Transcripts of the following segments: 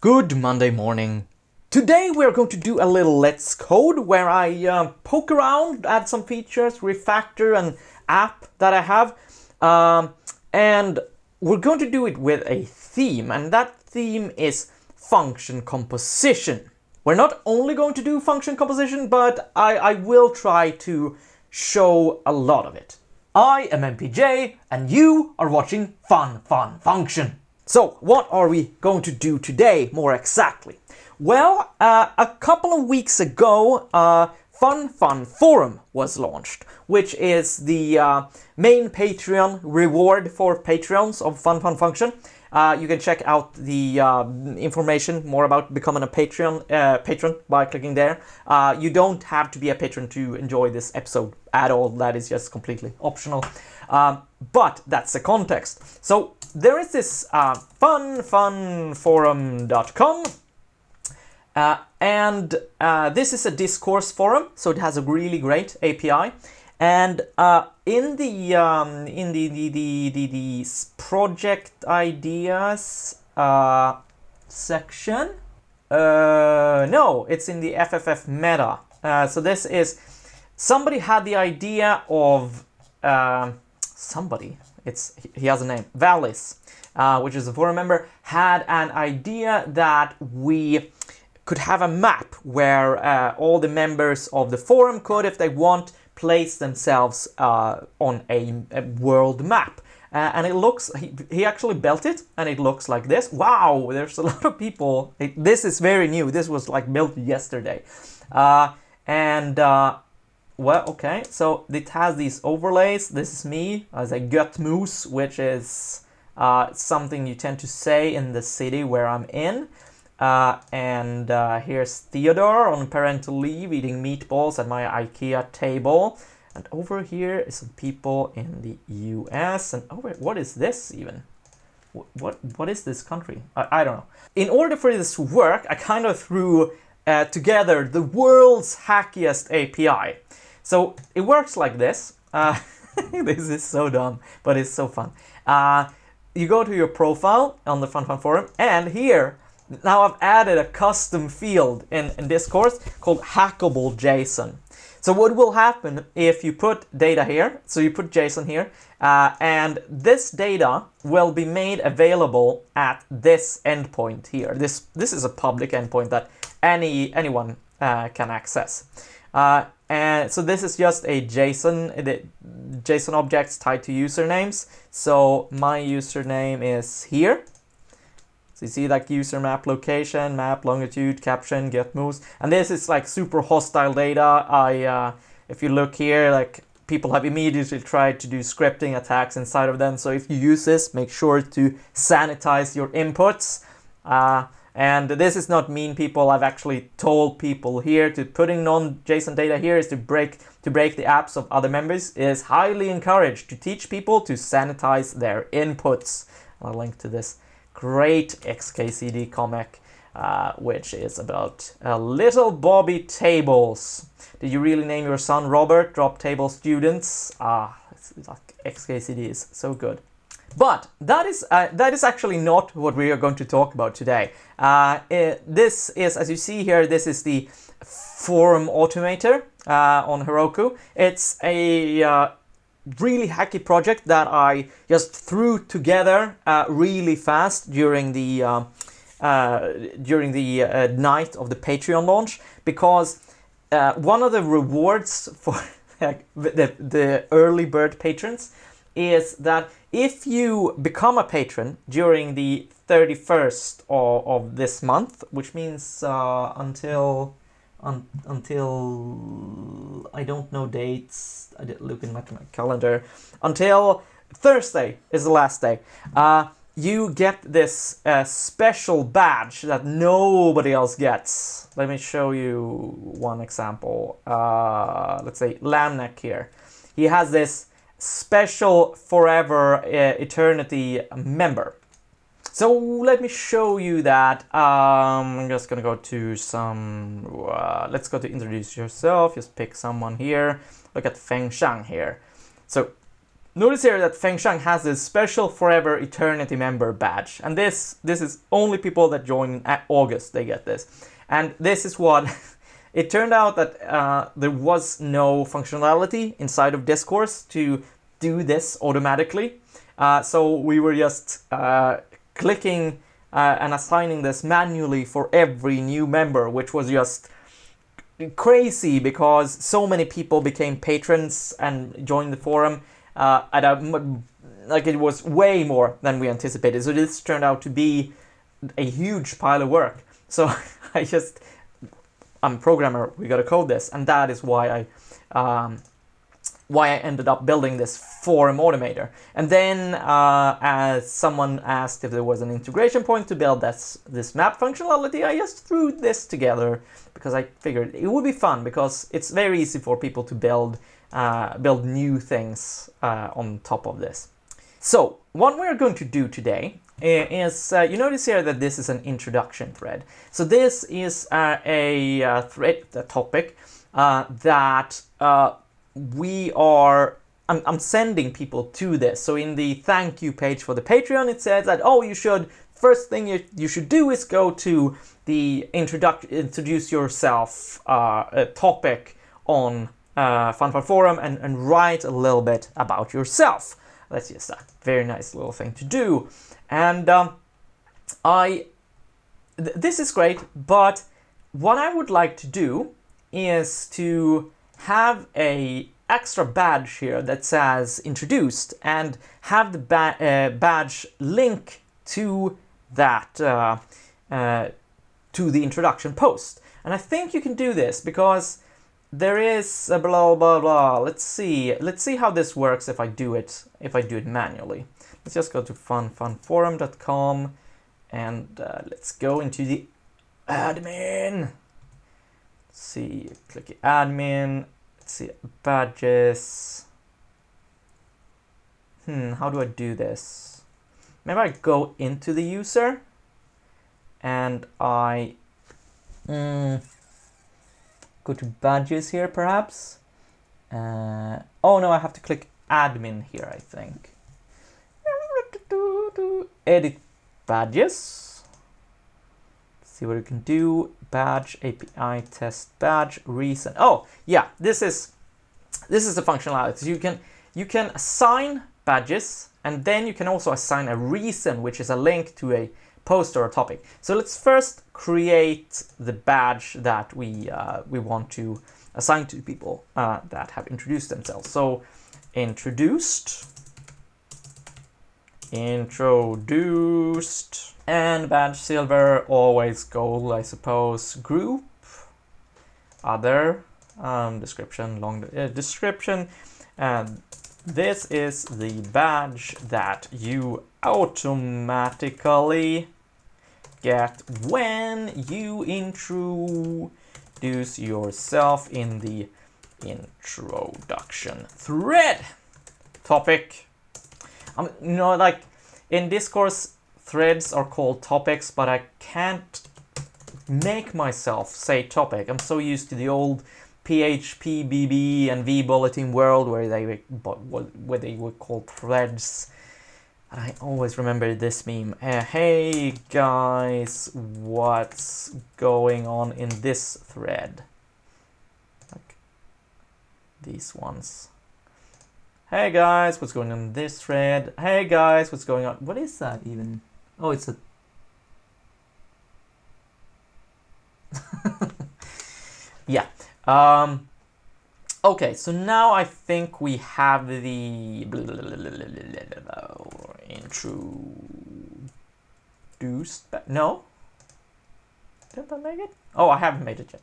Good Monday morning. Today we're going to do a little Let's Code where I poke around, add some features, refactor an app that I have. And we're going to do it with a theme, and that theme is function composition. We're not only going to do function composition, but I will try to show a lot of it. I am MPJ, and you are watching Fun Function. So, what are we going to do today, more exactly? Well, a couple of weeks ago, Fun Forum was launched, which is the main Patreon reward for Patreons of Fun Function. You can check out the information more about becoming a patron by clicking there. You don't have to be a patron to enjoy this episode at all. That is just completely optional. But that's the context. So there is this funforum.com, and this is a discourse forum, so it has a really great API. And in the project ideas section, no, it's in the FFF meta. So this is somebody had the idea of he has a name, Valis, which is a forum member, had an idea that we could have a map where all the members of the forum could, if they want, place themselves on a world map. And it looks, he actually built it, and it looks like this. Wow, there's a lot of people. This is very new. This was like built yesterday. Well, okay, so it has these overlays. This is me as a gut moose, which is something you tend to say in the city where I'm in. Here's Theodore on parental leave eating meatballs at my IKEA table. And over here is some people in the US. And what is this even? What is this country? I don't know. In order for this to work, I kind of threw together the world's hackiest API. So it works like this. This is so dumb, but it's so fun. You go to your profile on the Fun Forum, and here, now I've added a custom field in Discourse called hackable JSON. So what will happen if you put data here, so you put JSON here, and this data will be made available at this endpoint here. This is a public endpoint that anyone can access. And so this is just a JSON objects tied to usernames. So my username is here. So you see like user map location, map longitude, caption, get moves, and this is like super hostile data. If you look here, like people have immediately tried to do scripting attacks inside of them. So if you use this, make sure to sanitize your inputs. And this is not mean people. I've actually told people here to putting non-JSON data here is to break the apps of other members is highly encouraged to teach people to sanitize their inputs. I'll link to this great XKCD comic, which is about little Bobby Tables. Did you really name your son Robert? Drop table students. It's like XKCD is so good. But that is actually not what we are going to talk about today. This is, as you see here, this is the forum automator on Heroku. It's a really hacky project that I just threw together really fast during the night of the Patreon launch, because one of the rewards for the early bird patrons is that if you become a patron during the 31st of this month, which means until I don't know dates, I didn't look in my calendar, until Thursday is the last day, you get this special badge that nobody else gets. Let me show you one example. Let's say Lamnek here. He has this special forever eternity member. So let me show you that. I'm just gonna go to some, let's go to introduce yourself, just pick someone here. Look at Feng Shang here. So notice here that Feng Shang has this special Forever Eternity member badge, and this is only people that join in August, they get this. And this is what it turned out that there was no functionality inside of Discourse to do this automatically. So we were just clicking and assigning this manually for every new member, which was just crazy because so many people became patrons and joined the forum. Like it was way more than we anticipated. So this turned out to be a huge pile of work. So I'm a programmer, we gotta code this, and that is why I ended up building this forum automator. And then as someone asked if there was an integration point to build this map functionality, I just threw this together because I figured it would be fun because it's very easy for people to build new things on top of this. So what we're going to do today is, you notice here that this is an introduction thread. So this is a thread, a topic that I'm sending people to this. So in the thank you page for the Patreon, it says that, oh, first thing you should do is go to the introduce yourself topic on FunFun Forum and write a little bit about yourself. That's just a very nice little thing to do. And this is great, but what I would like to do is to have a extra badge here that says introduced and have the badge link to that to the introduction post. And I think you can do this because there is a blah blah blah. Let's see how this works if I do it manually. Let's just go to funfunforum.com and let's go into the admin. Let's see, click admin. Let's see, badges. How do I do this? Maybe I go into the user and I go to badges here perhaps. Oh no, I have to click admin here, I think. Edit badges. See what you can do. Badge, API test badge, reason. Oh yeah, this is the functionality. So you can assign badges, and then you can also assign a reason, which is a link to a post or a topic. So let's first create the badge that we want to assign to people that have introduced themselves. So introduced, and badge silver, always gold, I suppose. Group, other, description, long description, and this is the badge that you automatically get when you introduce yourself in the introduction thread. Topic. Like in Discourse, threads are called topics, but I can't make myself say topic. I'm so used to the old PHP, BB, and vBulletin world where they were called threads. And I always remember this meme. Hey guys, what's going on in this thread? Like these ones. Hey guys, what's going on in this thread? Hey guys, what's going on? What is that even? Oh, it's a... yeah. Okay, so now I think we have the introduced... No? Did I make it? Oh, I haven't made it yet.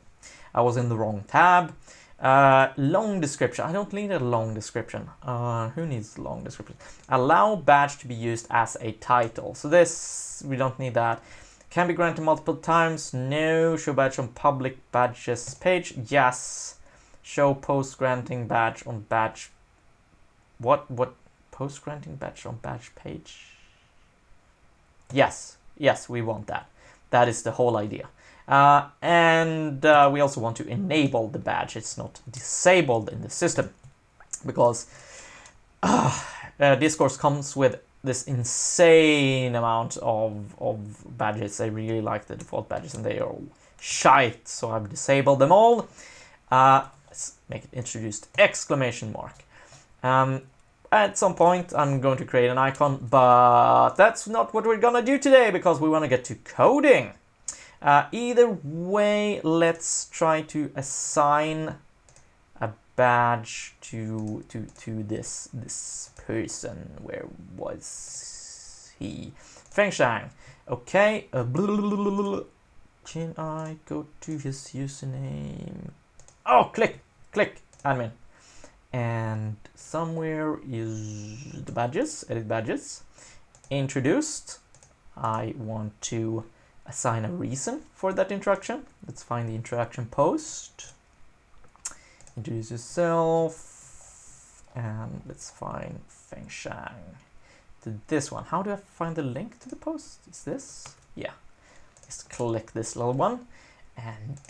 I was in the wrong tab. Long description. I don't need a long description. Who needs long description? Allow badge to be used as a title. So this, we don't need that. Can be granted multiple times. No. Show badge on public badges page. Yes. Show post granting badge on badge. What post granting badge on badge page? Yes. Yes, we want that. That is the whole idea. And we also want to enable the badge. It's not disabled in the system because Discourse comes with this insane amount of badges. I really like the default badges, and they are shite, so I've disabled them all. Let's make it introduced exclamation mark. At some point I'm going to create an icon, but that's not what we're gonna do today, because we want to get to coding. Either way, let's try to assign a badge to this person. Where was he? Feng Shang. Okay. Can I go to his username? Oh, click, admin. And somewhere is the badges, edit badges. Introduced. I want to assign a reason for that introduction. Let's find the introduction post. Introduce yourself. And let's find Feng Shang. To this one. How do I find the link to the post? Is this? Yeah. Just click this little one. And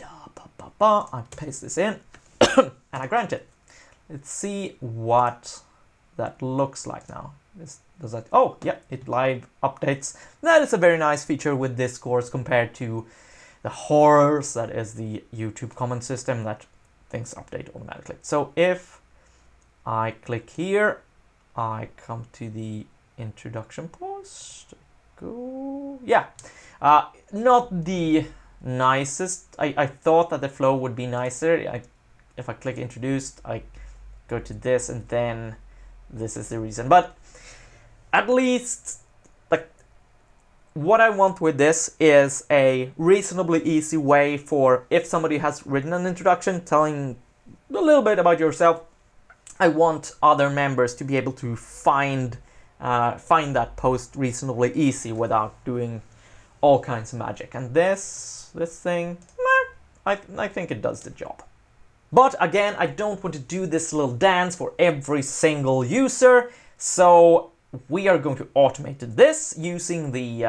I paste this in. And I grant it. Let's see what that looks like now. Does that? Oh, yeah, it live updates. That is a very nice feature with Discourse compared to the horrors that is the YouTube comment system, that things update automatically. So if I click here, I come to the introduction post. Go. Yeah, not the nicest. I thought that the flow would be nicer. If I click introduced, I go to this, and then this is the reason. But at least, like, what I want with this is a reasonably easy way for, if somebody has written an introduction telling a little bit about yourself, I want other members to be able to find that post reasonably easy without doing all kinds of magic. And this thing, I think it does the job. But again, I don't want to do this little dance for every single user, so we are going to automate this using the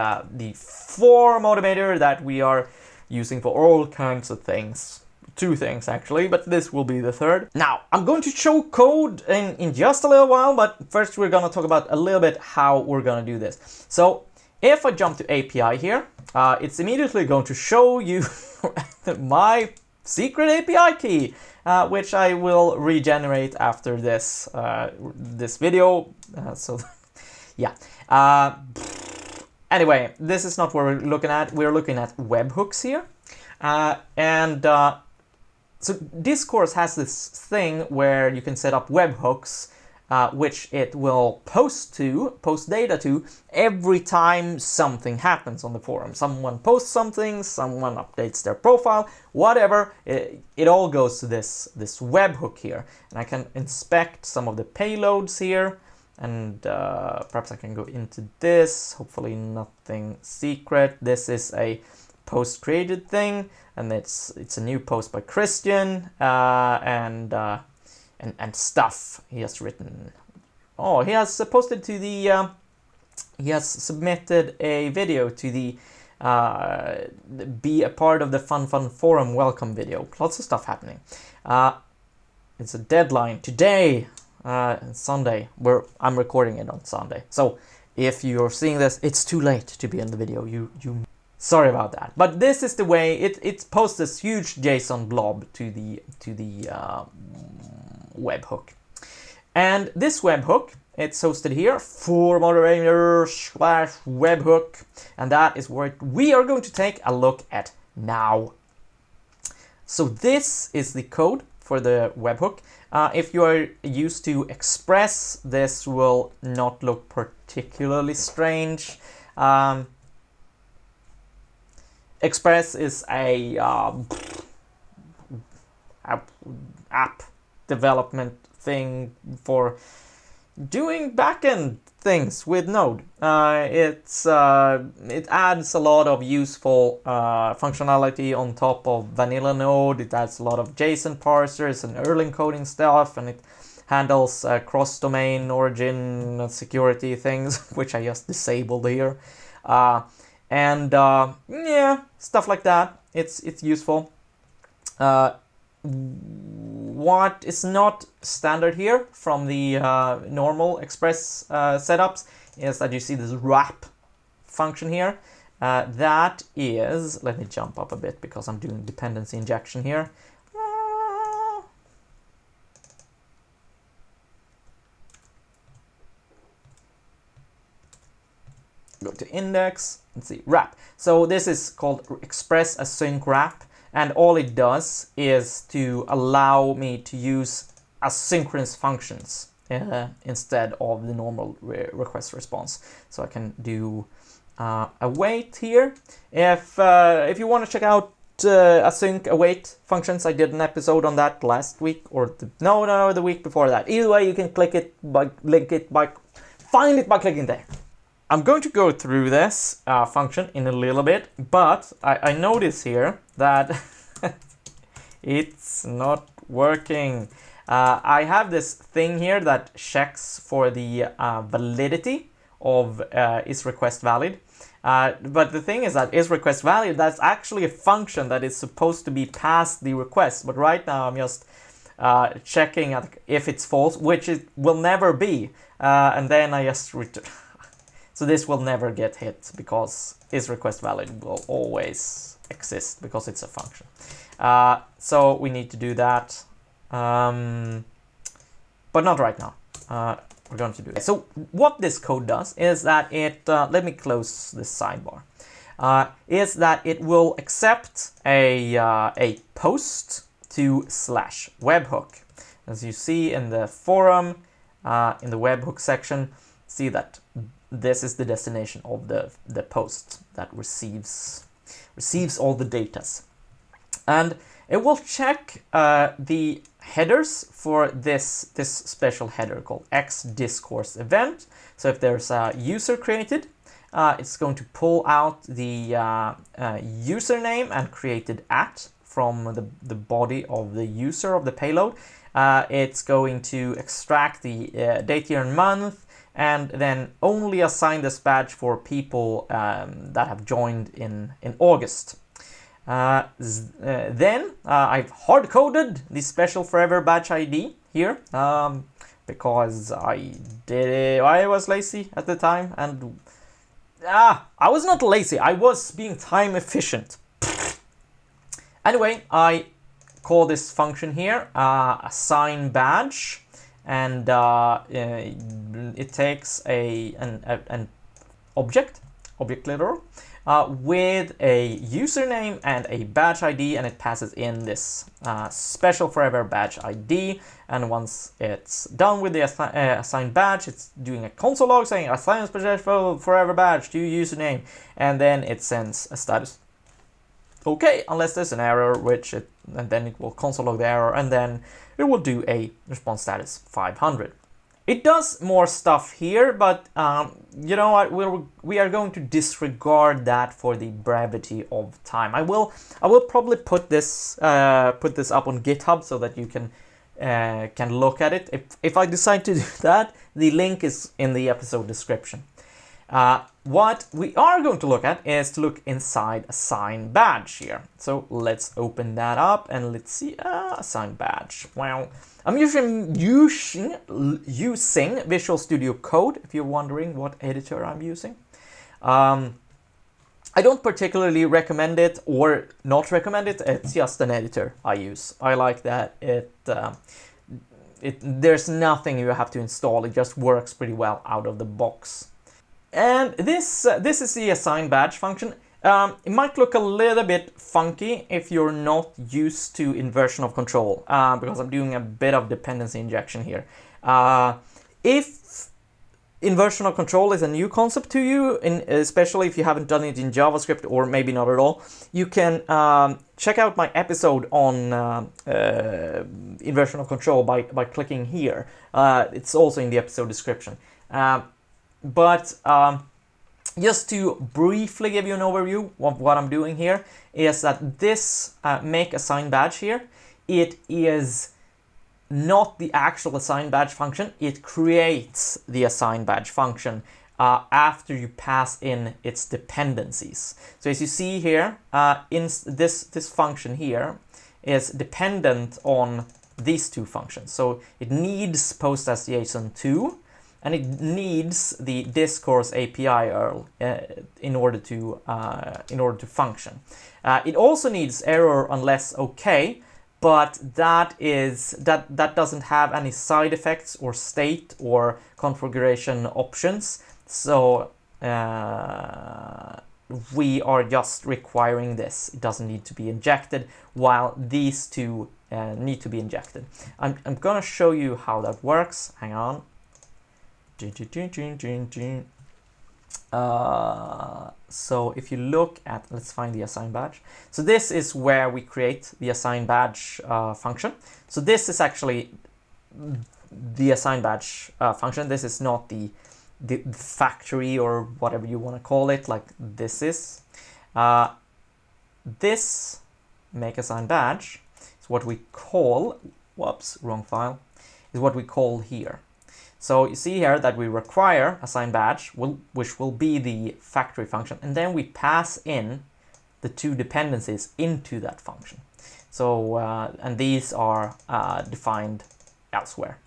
form automator that we are using for all kinds of things. 2 things actually, but this will be the 3rd. Now, I'm going to show code in just a little while, but first we're going to talk about a little bit how we're going to do this. So if I jump to API here, it's immediately going to show you my secret API key, which I will regenerate after this this video. So yeah. Anyway, this is not what we're looking at. We're looking at webhooks here, so Discourse has this thing where you can set up webhooks, which it will post data to every time something happens on the forum. Someone posts something, someone updates their profile, whatever, it all goes to this webhook here. And I can inspect some of the payloads here, and perhaps I can go into this, hopefully nothing secret. This is a post created thing, and it's a new post by Christian, and stuff he has written. Oh, he has posted to the he has submitted a video to the be a part of the fun forum welcome video. Lots of stuff happening. It's a deadline today, Sunday, where I'm recording it on Sunday. So if you're seeing this, it's too late to be in the video. You sorry about that. But this is the way it posts this huge JSON blob to the webhook. And this webhook, it's hosted here, for moderator/webhook, and that is what we are going to take a look at now. So this is the code for the webhook. If you are used to Express, this will not look particularly strange. Express is a app development thing for doing backend things with Node. It adds a lot of useful functionality on top of vanilla Node. It adds a lot of JSON parsers and early encoding stuff, and it handles cross-domain origin security things, which I just disabled here. Yeah, stuff like that. It's useful. what is not standard here from the normal Express setups is that you see this wrap function here. That is, let me jump up a bit because I'm doing dependency injection here. Go to index, let's see, wrap. So this is called Express Async wrap, and all it does is to allow me to use asynchronous functions instead of the normal request response. So I can do await here. If you want to check out async await functions, I did an episode on that last week, or the week before that. Either way, you can find it by clicking there. I'm going to go through this function in a little bit, but I notice here that it's not working. I have this thing here that checks for the validity of is request valid. But the thing is that is request valid, that's actually a function that is supposed to be past the request. But right now I'm just checking if it's false, which it will never be. And then I just return. So this will never get hit because is request valid will always exist because it's a function. So we need to do that, but not right now. We're going to do it. So what this code does is that it, let me close this sidebar, is that it will accept a post to /webhook. As you see in the forum, in the webhook section, see that this is the destination of the post that receives all the datas. And it will check the headers for this special header called X_discourse event. So if there's a user created, it's going to pull out the username and created at from the body of the user of the payload. It's going to extract the date, year, and month, and then only assign this badge for people that have joined in August. Then I've hard-coded the special forever badge ID here because I was lazy at the time, and I was not lazy, I was being time efficient. Anyway, I call this function here assign badge, and it takes an object literal with a username and a badge ID, and it passes in this special forever badge ID. And once it's done with the assigned badge, it's doing a console log saying assign special forever badge to username, and then it sends a status okay, unless there's an error, and then it will console log the error, and then it will do a response status 500. It does more stuff here, but you know what? We are going to disregard that for the brevity of time. I will probably put this up on GitHub so that you can look at it. If I decide to do that, the link is in the episode description. What we are going to look at is to look inside assign badge here. So let's open that up and let's see assign badge. Well, I'm using Visual Studio Code, if you're wondering what editor I'm using. I don't particularly recommend it or not recommend it. It's just an editor I use. I like that there's nothing you have to install. It just works pretty well out of the box. And this is the assign badge function. It might look a little bit funky if you're not used to inversion of control, because I'm doing a bit of dependency injection here. If inversion of control is a new concept to you, especially if you haven't done it in JavaScript, or maybe not at all, you can check out my episode on inversion of control by clicking here. It's also in the episode description. But just to briefly give you an overview of what I'm doing here is that this make assign badge here, it is not the actual assign badge function. It creates the assign badge function after you pass in its dependencies. So as you see here, in this function here is dependent on these two functions. So it needs post as JSON 2, and it needs the discourse API URL in order to function. It also needs error unless OK, but that doesn't have any side effects or state or configuration options. So we are just requiring this. It doesn't need to be injected, while these two need to be injected. I'm gonna show you how that works. Hang on. So if you look at, let's find the assign badge. So this is where we create the assign badge function. So this is actually the assign badge function. This is not the factory or whatever you want to call it, like this is. This make assign badge is what we call, whoops, wrong file, is what we call here. So you see here that we require assign badge, which will be the factory function, and then we pass in the two dependencies into that function. So and these are defined elsewhere.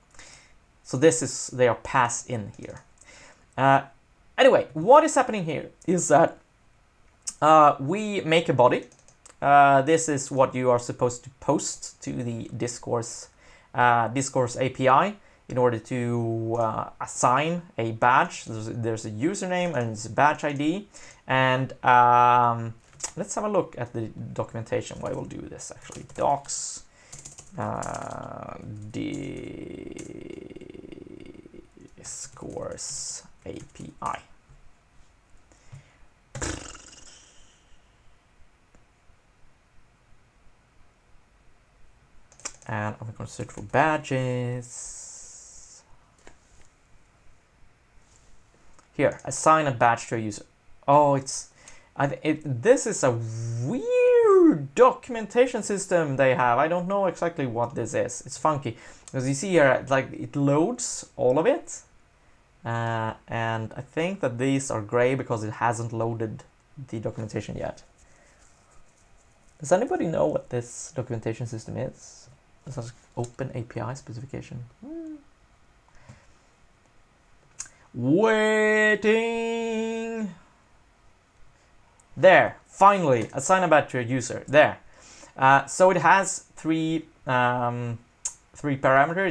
So they are passed in here. Anyway, what is happening here is that we make a body. This is what you are supposed to post to the discourse API in order to assign a badge. There's a username and it's a badge ID. And let's have a look at the documentation why we'll do this actually. Docs discourse API. And I'm going to search for badges. Here, assign a badge to a user. Oh, this is a weird documentation system they have. I don't know exactly what this is. It's funky. Because you see here, like it loads all of it. And I think that these are gray because it hasn't loaded the documentation yet. Does anybody know what this documentation system is? This is open API specification. Waiting. There, finally, assign a badge to a user. There. So it has three parameters: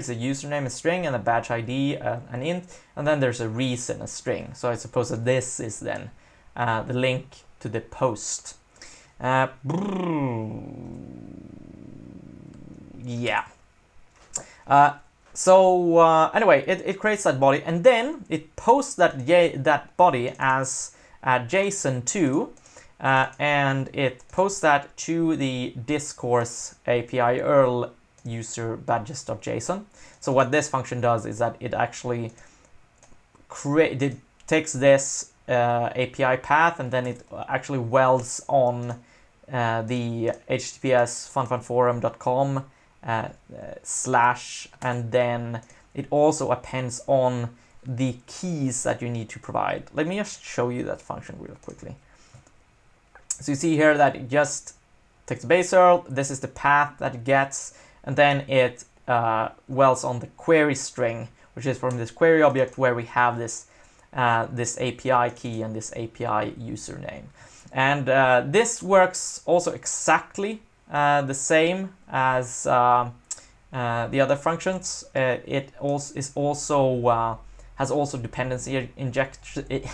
a username, a string, and a badge ID, an int, and then there's a reason, a string. So I suppose that this is then the link to the post. Yeah. Anyway, it creates that body, and then it posts that body as JSON2, and it posts that to the discourse API URL user badges.json. So what this function does is that it actually takes this API path, and then it actually welds on the https funfunforum.com / and then it also appends on the keys that you need to provide. Let me just show you that function real quickly. So you see here that it just takes the base URL, this is the path that it gets, and then it welds on the query string, which is from this query object where we have this this API key and this API username. And this works also exactly the same as the other functions. It also has also dependency injection. It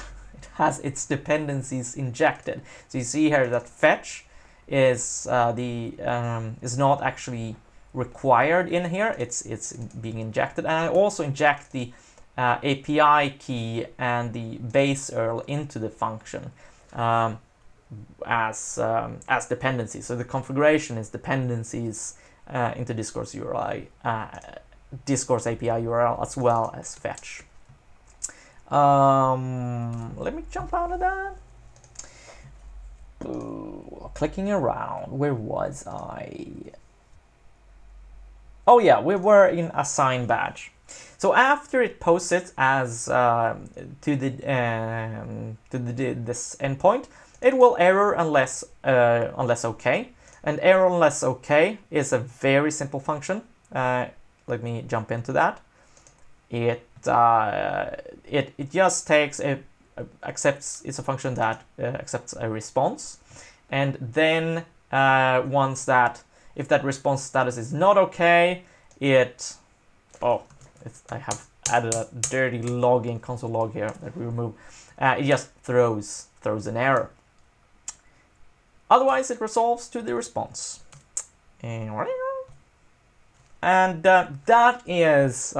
has its dependencies injected. So you see here that fetch is is not actually required in here. It's being injected, and I also inject the API key and the base URL into the function as dependencies. So the configuration is dependencies into discourse URI, discourse API URL, as well as fetch. Let me jump out of that. Ooh, clicking around. Where was I? Oh yeah, we were in assign badge. So after it posts it as to this endpoint, it will error unless OK. And error unless OK is a very simple function. let me jump into that. It just takes accepts. It's a function that accepts a response, and then once that, if that response status is not okay, I have added a dirty logging console log here that we remove. It just throws an error. Otherwise, it resolves to the response. And that is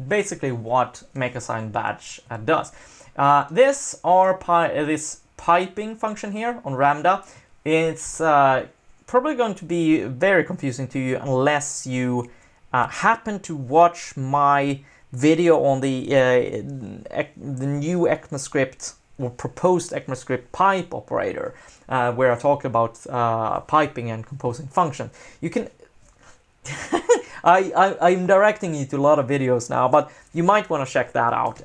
basically what MakeAssign Batch does. This piping function here on Ramda, it's probably going to be very confusing to you unless you happen to watch my video on the new ECMAScript or proposed ECMAScript pipe operator, where I talk about piping and composing function. You can I'm directing you to a lot of videos now, but you might want to check that out.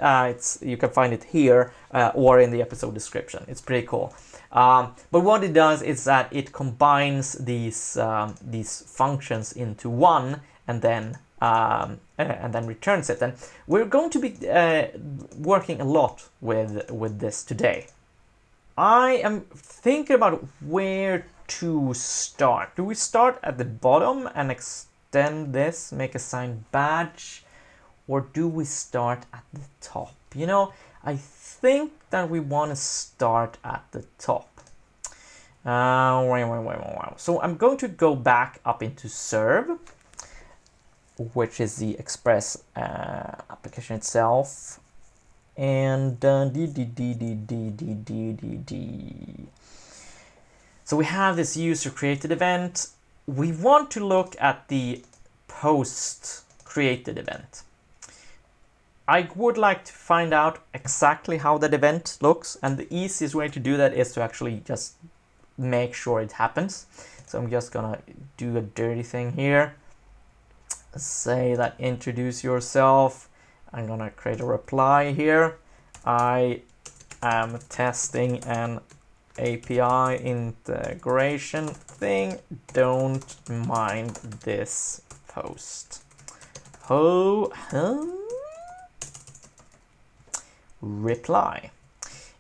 You can find it here or in the episode description. It's pretty cool. But what it does is that it combines these functions into one, and then returns it. And we're going to be working a lot with this today. I am thinking about where to start. Do we start at the bottom and extend this, MakeAssign Batch, or do we start at the top? You know, I think that we want to start at the top. So I'm going to go back up into Serve, which is the Express application itself, and so we have this user created event. We want to look at the post created event. I would like to find out exactly how that event looks, and the easiest way to do that is to actually just make sure it happens. So I'm just gonna do a dirty thing here. Say that introduce yourself. I'm gonna create a reply here. I am testing an API integration thing. Don't mind this post. Reply.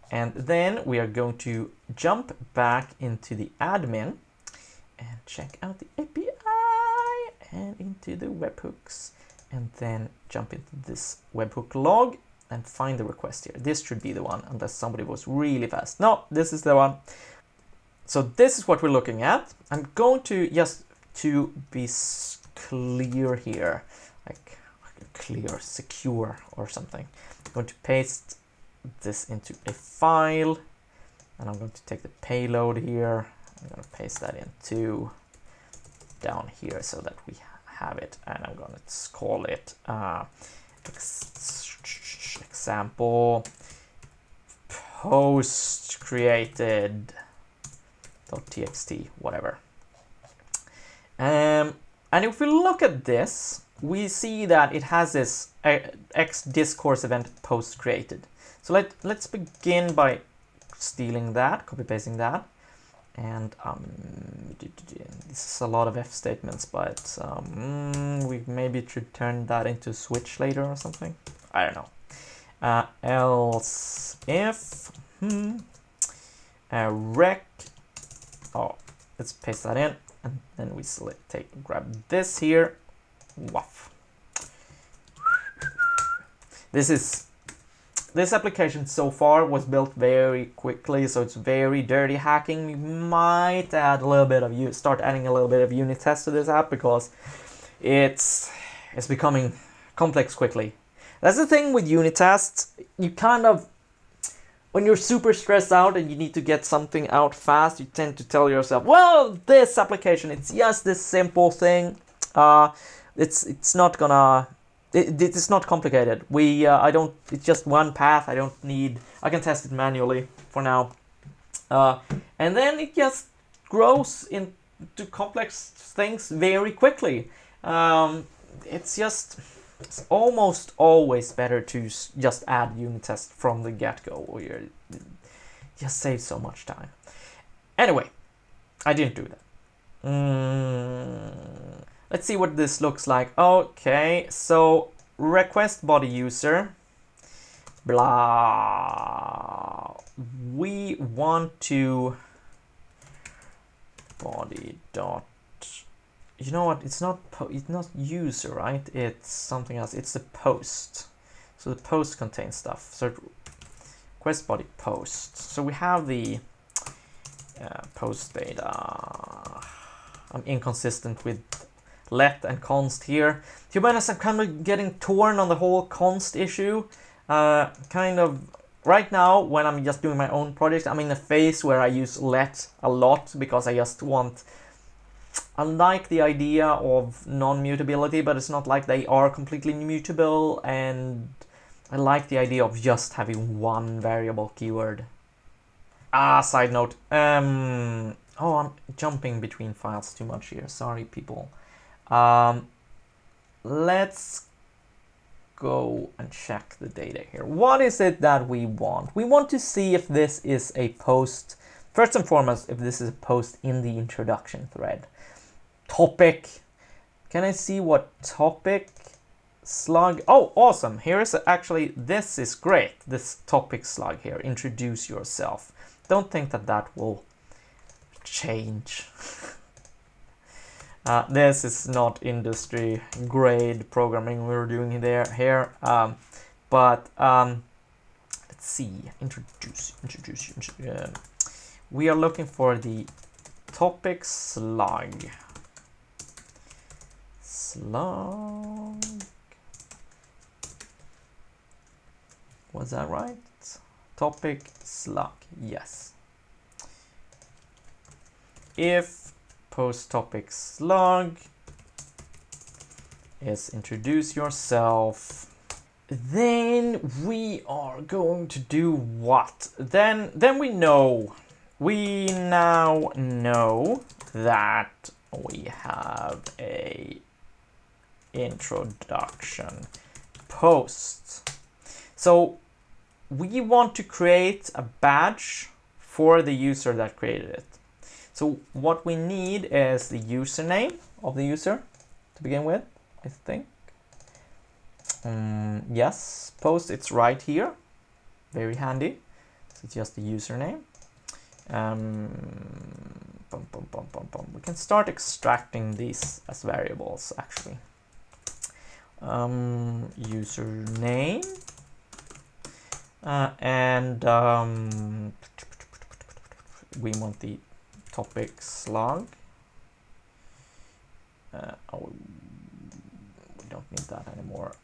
And then we are going to jump back into the admin and check out the API and into the webhooks, and then jump into this webhook log and find the request here. This should be the one, unless somebody was really fast. No, this is the one. So this is what we're looking at. I'm going to, just to be clear here, like clear, secure or something, I'm going to paste this into a file, and I'm going to take the payload here. I'm going to paste that into down here so that we have it, and I'm going to call it example post created .txt, whatever. And if we look at this, we see that it has this X discourse event post created. So let's begin by stealing that, copy pasting that, and this is a lot of F statements, but we maybe should turn that into switch later or something. I don't know. Else if rec. Oh, let's paste that in, and then we grab this here. Woof. This application so far was built very quickly, so it's very dirty hacking. We might add a little bit of start adding a little bit of unit test to this app, because it's becoming complex quickly. That's the thing with unit tests. You kind of, when you're super stressed out and you need to get something out fast, you tend to tell yourself, well, this application, it's just this simple thing. It's not gonna. It's not complicated. It's just one path. I can test it manually for now. And then it just grows into complex things very quickly. It's almost always better to just add unit test from the get-go, or you just save so much time. Anyway, I didn't do that. let's see what this looks like. Okay, so request body user, blah. We want to body dot. You know what? It's not user, right? It's something else. It's the post. So the post contains stuff. So request body post. So we have the post data. I'm inconsistent with let and const here. To be honest, I'm kind of getting torn on the whole const issue. Kind of right now, when I'm just doing my own project, I'm in a phase where I use let a lot because I just want. I like the idea of non-mutability, but it's not like they are completely mutable, and I like the idea of just having one variable keyword. Side note. Oh, I'm jumping between files too much here. Sorry, people. Let's go and check the data here. What is it that we want? We want to see if this is a post. First and foremost, if this is a post in the introduction thread. Topic. Can I see what topic slug? Oh, awesome. Here is actually, this is great. This topic slug here. Introduce yourself. Don't think that that will change. This is not industry grade programming we're doing here. But let's see. Introduce. We are looking for the topic slug. Was that right? Topic slug. Yes. If post topic slug is introduce yourself, then we are going to do what? Then we know. We now know that we have a introduction post. So we want to create a badge for the user that created it. So what we need is the username of the user to begin with, I think. Yes, post, it's right here. Very handy. So it's just the username. We can start extracting these as variables, actually. Username. And we want the topic slug. Oh, we don't need that anymore.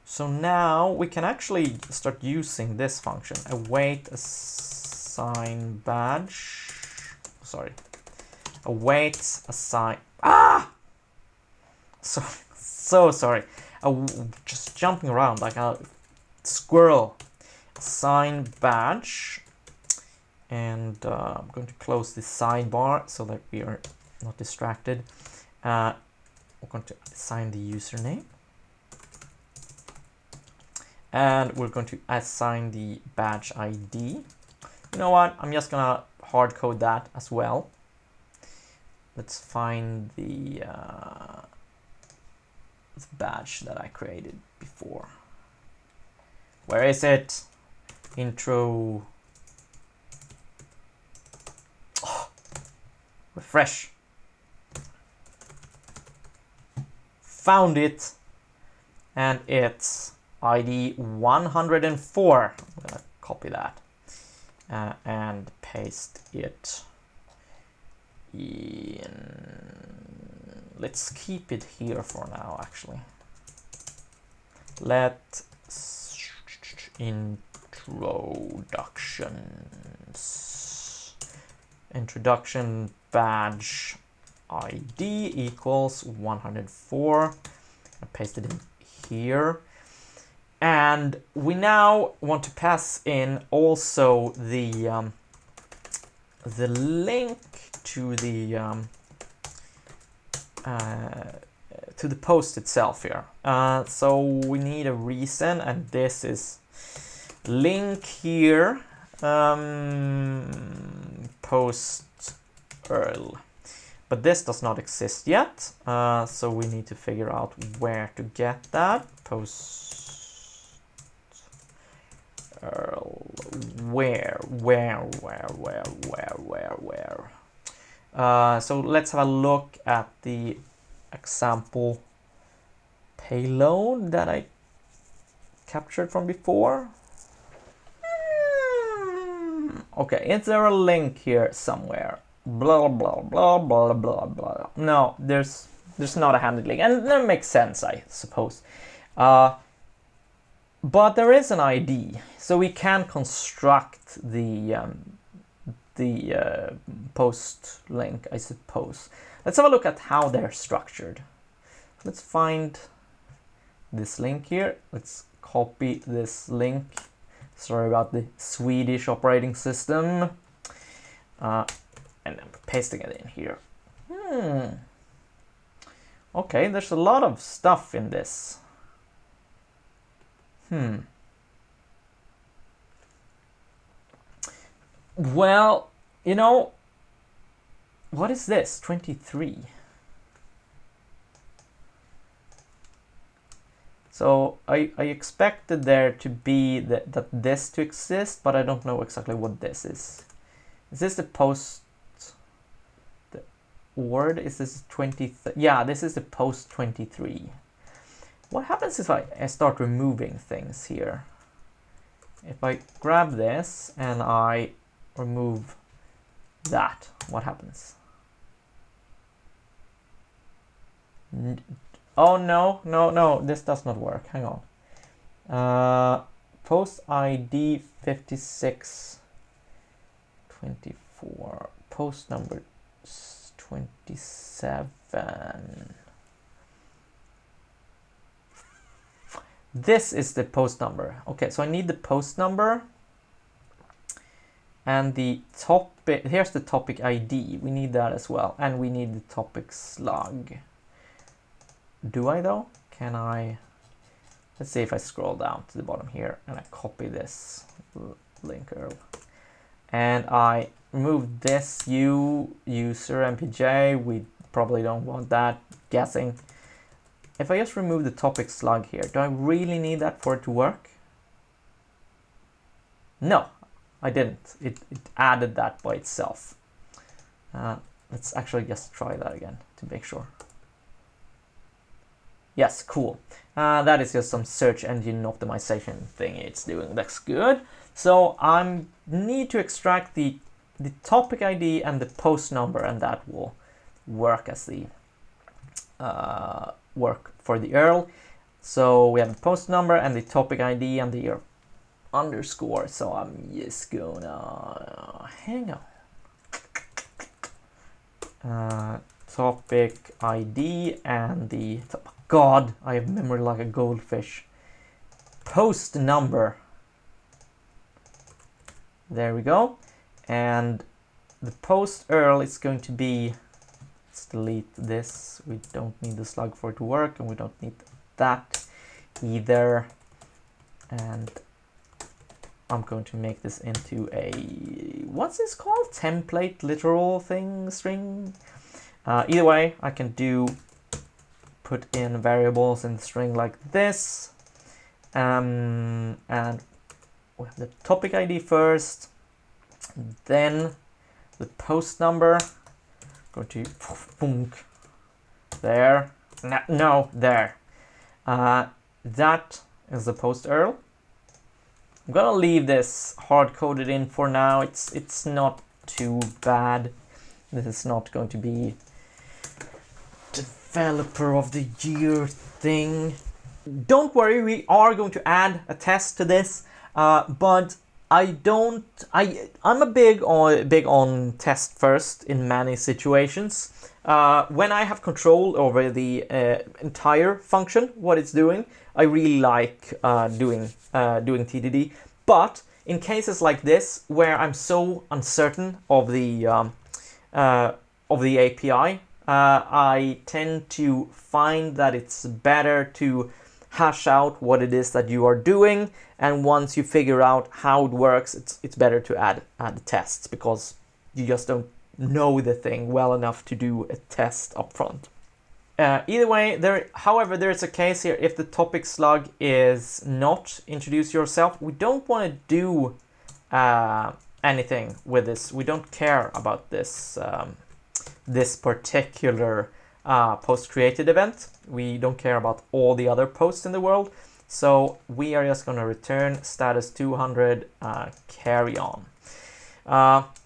So now we can actually start using this function. Await assign badge. Sorry. Await assign. So sorry. Just jumping around like a squirrel. Assign badge. And I'm going to close the sidebar so that we are not distracted. We're going to assign the username. And we're going to assign the badge ID. You know what? I'm just going to hard code that as well. Let's find the badge that I created before. Where is it? Intro. Oh, refresh. Found it. And it's ID 104. I'm gonna copy that and paste it in. Let's keep it here for now, actually. Let introduction badge ID equals 104. I paste it in here. And we now want to pass in also the link to the post itself here. So we need a reason, and this is link here, post URL. but this does not exist yet. So we need to figure out where to get that. Post where. So let's have a look at the example payload that I captured from before. Okay, is there a link here somewhere? Blah blah blah blah blah blah. No, there's not a handed link, and that makes sense, I suppose. But there is an ID, so we can construct the post link, I suppose. Let's have a look at how they're structured. Let's find this link here. Let's copy this link. Sorry about the Swedish operating system. And I'm pasting it in here. Okay, there's a lot of stuff in this. Well, you know, what is this? 23. So I expected there to be that this to exist, but I don't know exactly what this is. Is this the post? The word is this 20? Yeah, this is the post 23. What happens if I start removing things here? If I grab this and I remove that, what happens? Oh no, this does not work. Hang on. Post ID 5624. Post number 27. This is the post number. Okay, so I need the post number and the topic. Here's the topic ID. We need that as well, and we need the topic slug. Do I though? Can I? Let's see if I scroll down to the bottom here and I copy this link URL and I remove this user mpj. We probably don't want that. Guessing. If I just remove the topic slug here, do I really need that for it to work? No, I didn't. It added that by itself. Let's actually just try that again to make sure. Yes, cool. That is just some search engine optimization thing it's doing. That's good. So I need to extract the topic ID and the post number, and that will work as the work for the URL. So we have the post number and the topic ID and the underscore. So I'm just gonna hang on. Topic ID and the God, I have memory like a goldfish. Post number. There we go. And the post URL is going to be, let's delete this. We don't need the slug for it to work, and we don't need that either. And I'm going to make this into a, what's this called? Template literal thing string. Either way, I can put in variables in the string like this. And we have the topic ID first, then the post number. Go to there. No, there. That is the post URL. I'm gonna leave this hard-coded in for now. It's not too bad. This is not going to be developer of the year thing. Don't worry, we are going to add a test to this, but I'm a big on test first in many situations. When I have control over the entire function, what it's doing, I really like doing TDD. But in cases like this, where I'm so uncertain of the API, I tend to find that it's better to hash out what it is that you are doing, and once you figure out how it works, it's better to add the tests, because you just don't know the thing well enough to do a test up front. Either way, however, there is a case here. If the topic slug is not introduce yourself, we don't want to do anything with this. We don't care about this this particular post-created event. We don't care about all the other posts in the world. So we are just going to return status 200 carry on.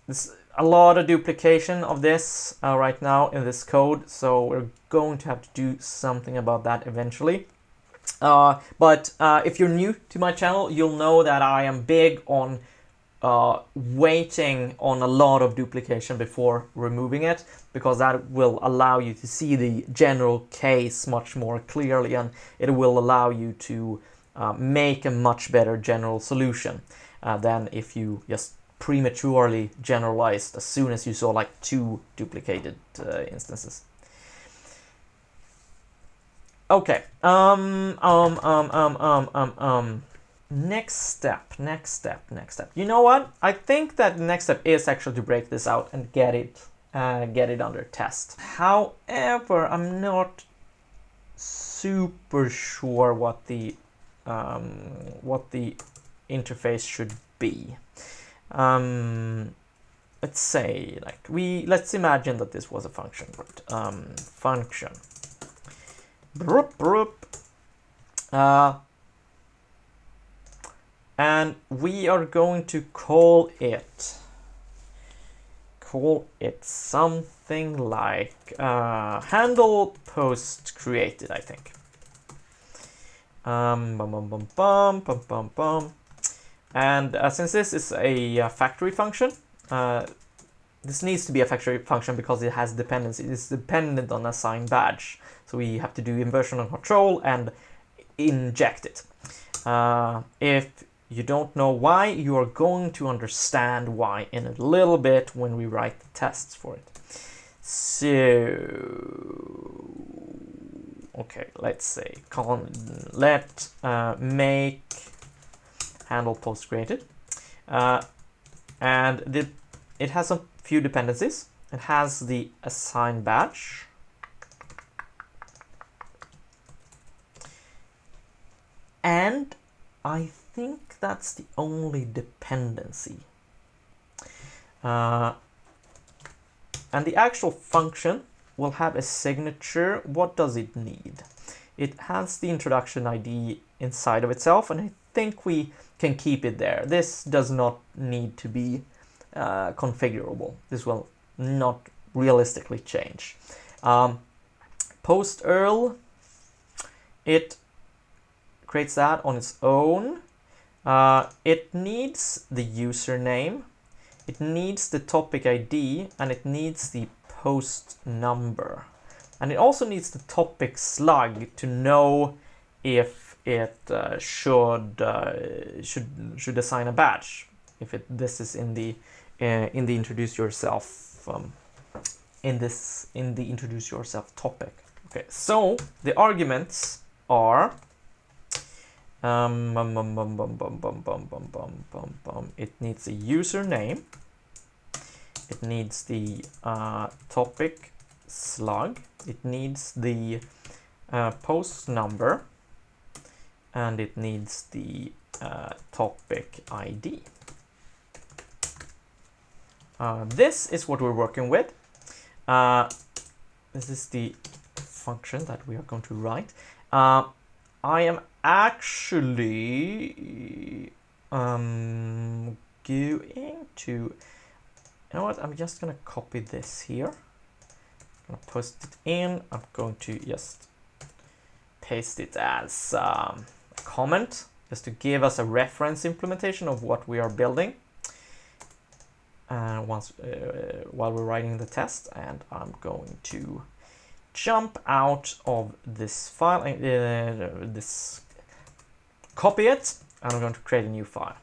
There's a lot of duplication of this right now in this code, so we're going to have to do something about that eventually. But if you're new to my channel, you'll know that I am big on waiting on a lot of duplication before removing it, because that will allow you to see the general case much more clearly, and it will allow you to make a much better general solution than if you just prematurely generalized as soon as you saw like 2 duplicated instances. Okay. Next step. You know what? I think that the next step is actually to break this out and get it under test. However, I'm not super sure what the interface should be. Let's say let's imagine that this was a function. Function. And we are going to call it something like HandlePost Created, I think. And since this is a factory function, this needs to be a factory function because it has dependency. It's dependent on assign badge. So we have to do inversion of control and inject it. If you don't know why, you are going to understand why in a little bit when we write the tests for it. So, okay, let's say let make HandlePost Created, and it has a few dependencies. It has the assign badge, and I think that's the only dependency. And the actual function will have a signature. What does it need? It has the introduction ID inside of itself, and I think we can keep it there. This does not need to be configurable. This will not realistically change. Post URL, it creates that on its own. It needs the username, it needs the topic ID, and it needs the post number. And it also needs the topic slug to know if it should assign a badge. If this is in the introduce yourself in the introduce yourself topic. Okay, so the arguments are it needs a username, it needs the topic slug, it needs the post number, and it needs the topic ID. This is what we're working with. This is the function that we are going to write. I am actually going to, you know what, I'm just going to copy this here. I'm going to post it in. I'm going to just paste it as a comment, just to give us a reference implementation of what we are building while we're writing the test. And I'm going to jump out of this file, copy it, and I'm going to create a new file.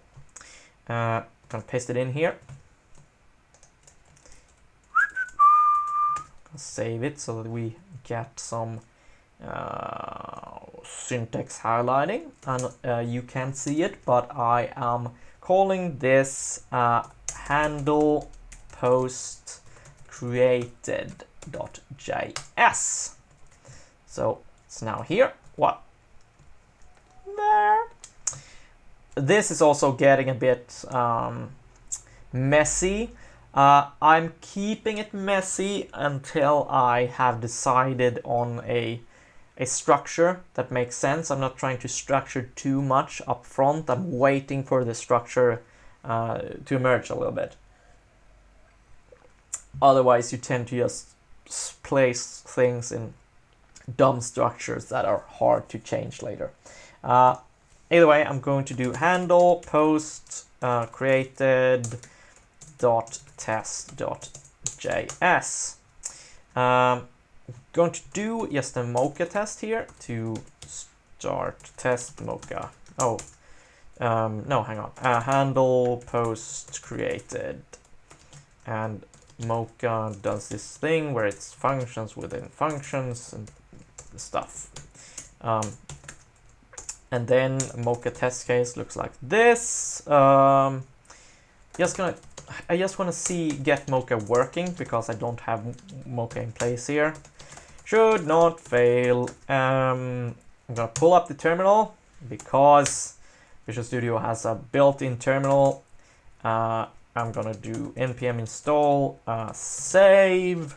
I'm going to paste it in here. Save it so that we get some syntax highlighting, and you can't see it, but I am calling this HandlePost Created.js. So it's now here. What? There. This is also getting a bit messy. I'm keeping it messy until I have decided on a structure that makes sense. I'm not trying to structure too much up front. I'm waiting for the structure to emerge a little bit. Otherwise, you tend to just place things in dumb structures that are hard to change later. Either way, I'm going to do HandlePost Created .test.js. Going to do just a Mocha test here to start test Mocha. Oh, no, hang on. HandlePost Created, and Mocha does this thing where it's functions within functions and stuff. And then Mocha test case looks like this. I just want to see get Mocha working because I don't have Mocha in place here. Should not fail. I'm gonna pull up the terminal because Visual Studio has a built-in terminal. I'm gonna do npm install save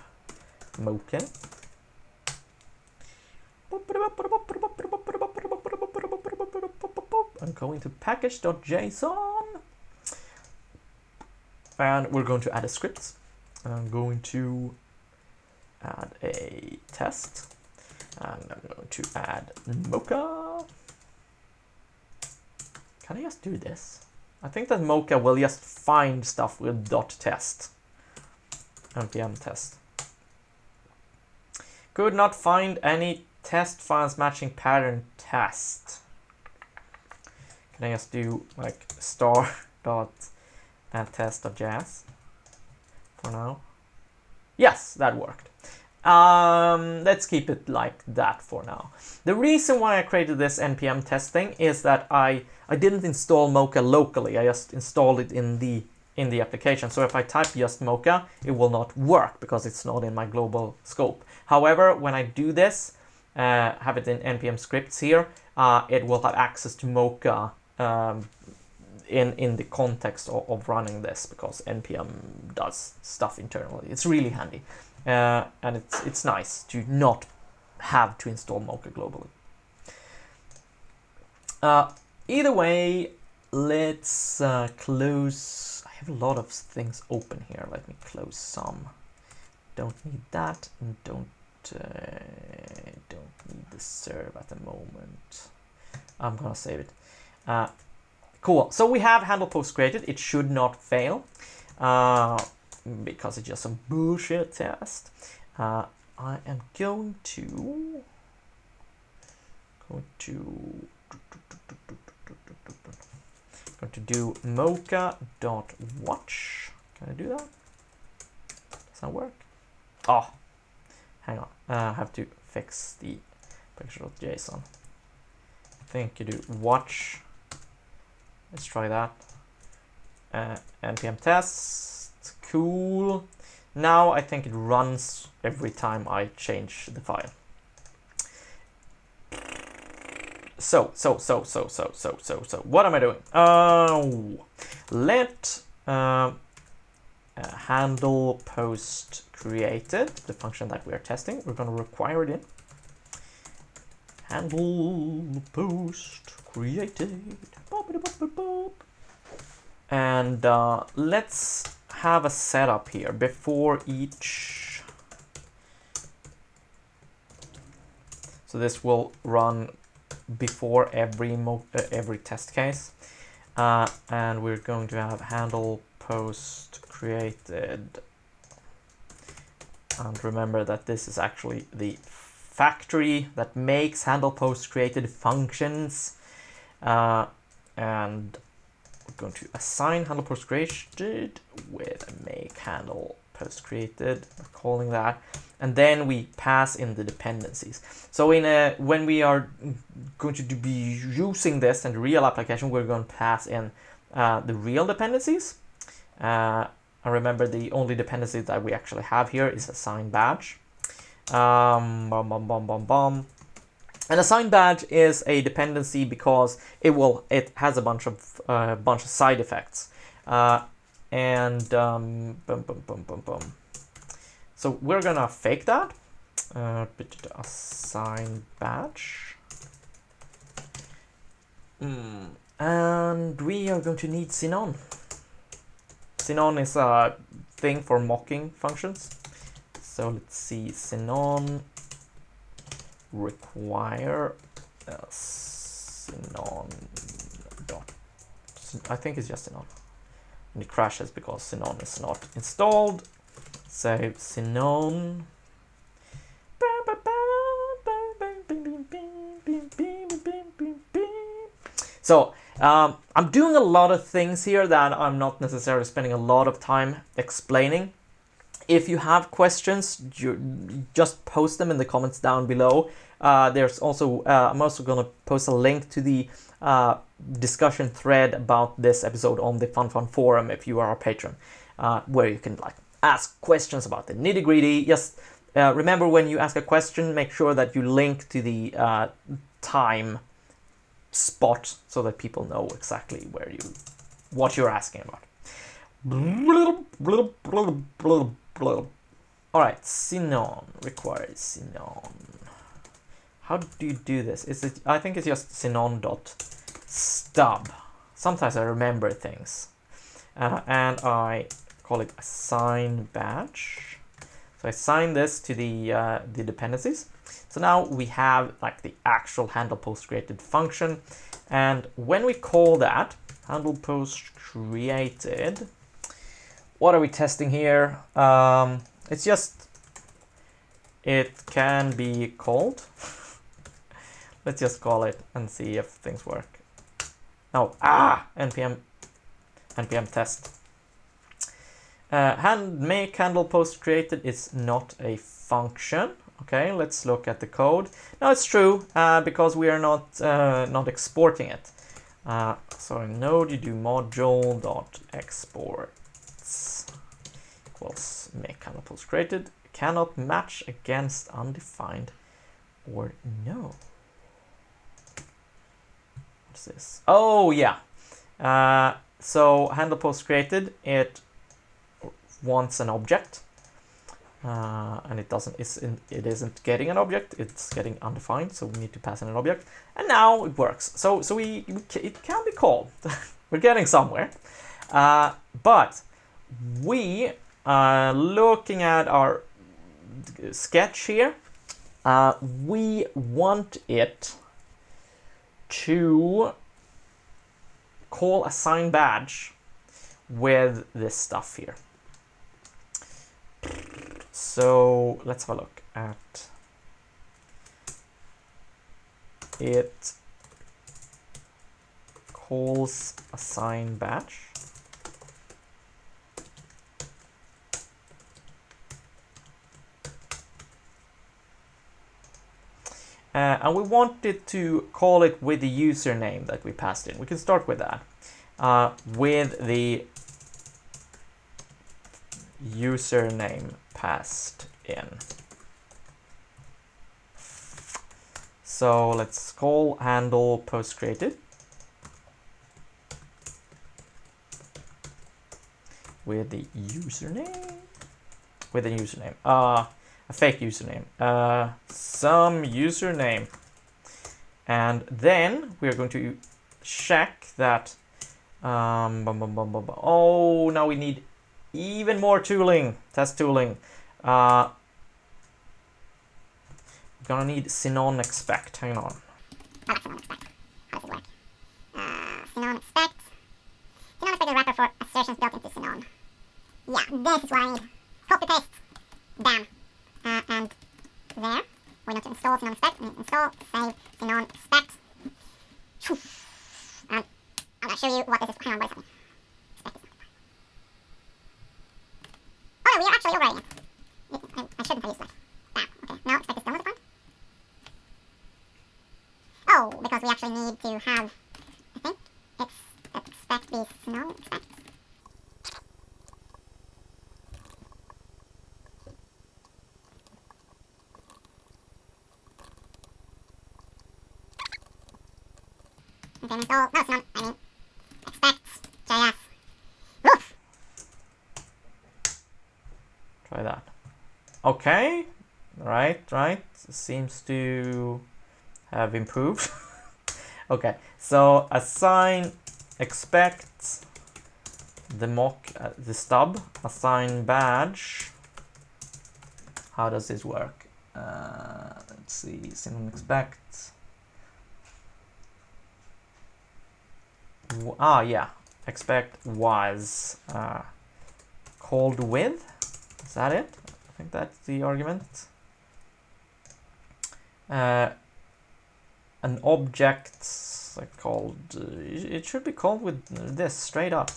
Mocha. I'm going to package.json. And we're going to add a script. I'm going to add a test. And I'm going to add Mocha. Can I just do this? I think that Mocha will just find stuff with .test. npm test. Could not find any test files matching pattern test. Can I just do like star.test.js for now? Yes, that worked. Let's keep it like that for now. The reason why I created this npm test thing is that I didn't install Mocha locally. I just installed it in the application. So if I type just Mocha, it will not work because it's not in my global scope. However, when I do this, have it in npm scripts here, it will have access to Mocha in the context of running this because npm does stuff internally. It's really handy, and it's nice to not have to install Mocha globally. Either way, let's close. I have a lot of things open here. Let me close some. Don't need that, and don't need the serve at the moment. I'm gonna save it. Cool. So we have HandlePost Created. It should not fail because it's just some bullshit test. I am going to do mocha.watch. Can I do that? Does that work? Oh, hang on. I have to fix the picture.json. I think you do watch. Let's try that. npm test. Cool. Now I think it runs every time I change the file. So what am I doing? Let HandlePost Created, the function that we are testing, we're going to require it in HandlePost Created. And let's have a setup here before each. So this will run before every test case, and we're going to have HandlePost Created. And remember that this is actually the factory that makes HandlePost Created functions, and we're going to assign HandlePost Created with a make HandlePost Created. We're calling that, and then we pass in the dependencies. So when we are going to be using this in the real application, we're going to pass in the real dependencies, And remember, the only dependency that we actually have here is assign badge. And assign badge is a dependency because it has a bunch of side effects. So we're gonna fake that. Assign badge. And we are going to need Zenon. Zenon is a thing for mocking functions. So let's see, Zenon require Zenon dot. I think it's just Zenon. And it crashes because Zenon is not installed. Save Zenon. So I'm doing a lot of things here that I'm not necessarily spending a lot of time explaining. If you have questions, just post them in the comments down below. There's also I'm also going to post a link to the discussion thread about this episode on the Fun forum if you are a patron, where you can like ask questions about the nitty-gritty. Just remember, when you ask a question, make sure that you link to the time spot so that people know exactly what you're asking about. All right, Zenon requires Zenon. How do you do this? I think it's just Zenon.stub. Sometimes I remember things, and I call it assign badge. So I assign this to the dependencies. So now we have like the actual HandlePost Created function, and when we call that HandlePost Created, what are we testing here? It's just it can be called. Let's just call it and see if things work. No, npm test. Make HandlePost Created is not a function. Okay, let's look at the code. No, it's true because we are not exporting it. So in Node you do module.exports equals make HandlePost Created. Cannot match against undefined or no. What's this? Oh yeah. So HandlePost Created, it wants an object. And it isn't getting an object, it's getting undefined, so we need to pass in an object, and now it works. So it can be called. We're getting somewhere, but we looking at our sketch here, we want it to call assign badge with this stuff here. So let's have a look at it. Calls assign badge. And we want it to call it with the username that we passed in. We can start with that. With the username passed in. So let's call HandlePost Created with the username. A fake username. Some username. And then we're going to check that. Oh, now we need even more tooling, test tooling. We're gonna need Zenon expect. Hang on. Zenon expect. How does it work? Zenon expect. Zenon expect is a wrapper for assertions built into Zenon. Yeah, this is what I need. Copy paste. Bam. And there. We need to install Zenon expect. Install, save Zenon expect. And I'm gonna show you what this is. Hang on, wait a second. Oh, we are actually overriding it. I shouldn't have used that. Bam. Okay. Now expect is done with the file. Oh, because we actually need to have, I think it's expect is no expect. Contain install. No, Zenon. I mean, expect JS. Woof. Try that. Okay. Right. Seems to have improved. Okay, so assign expect the mock the stub assign badge. How does this work? Let's see. Zenon expect. Yeah. Expect was called with. Is that it? I think that's the argument. An object called, it should be called with this straight up.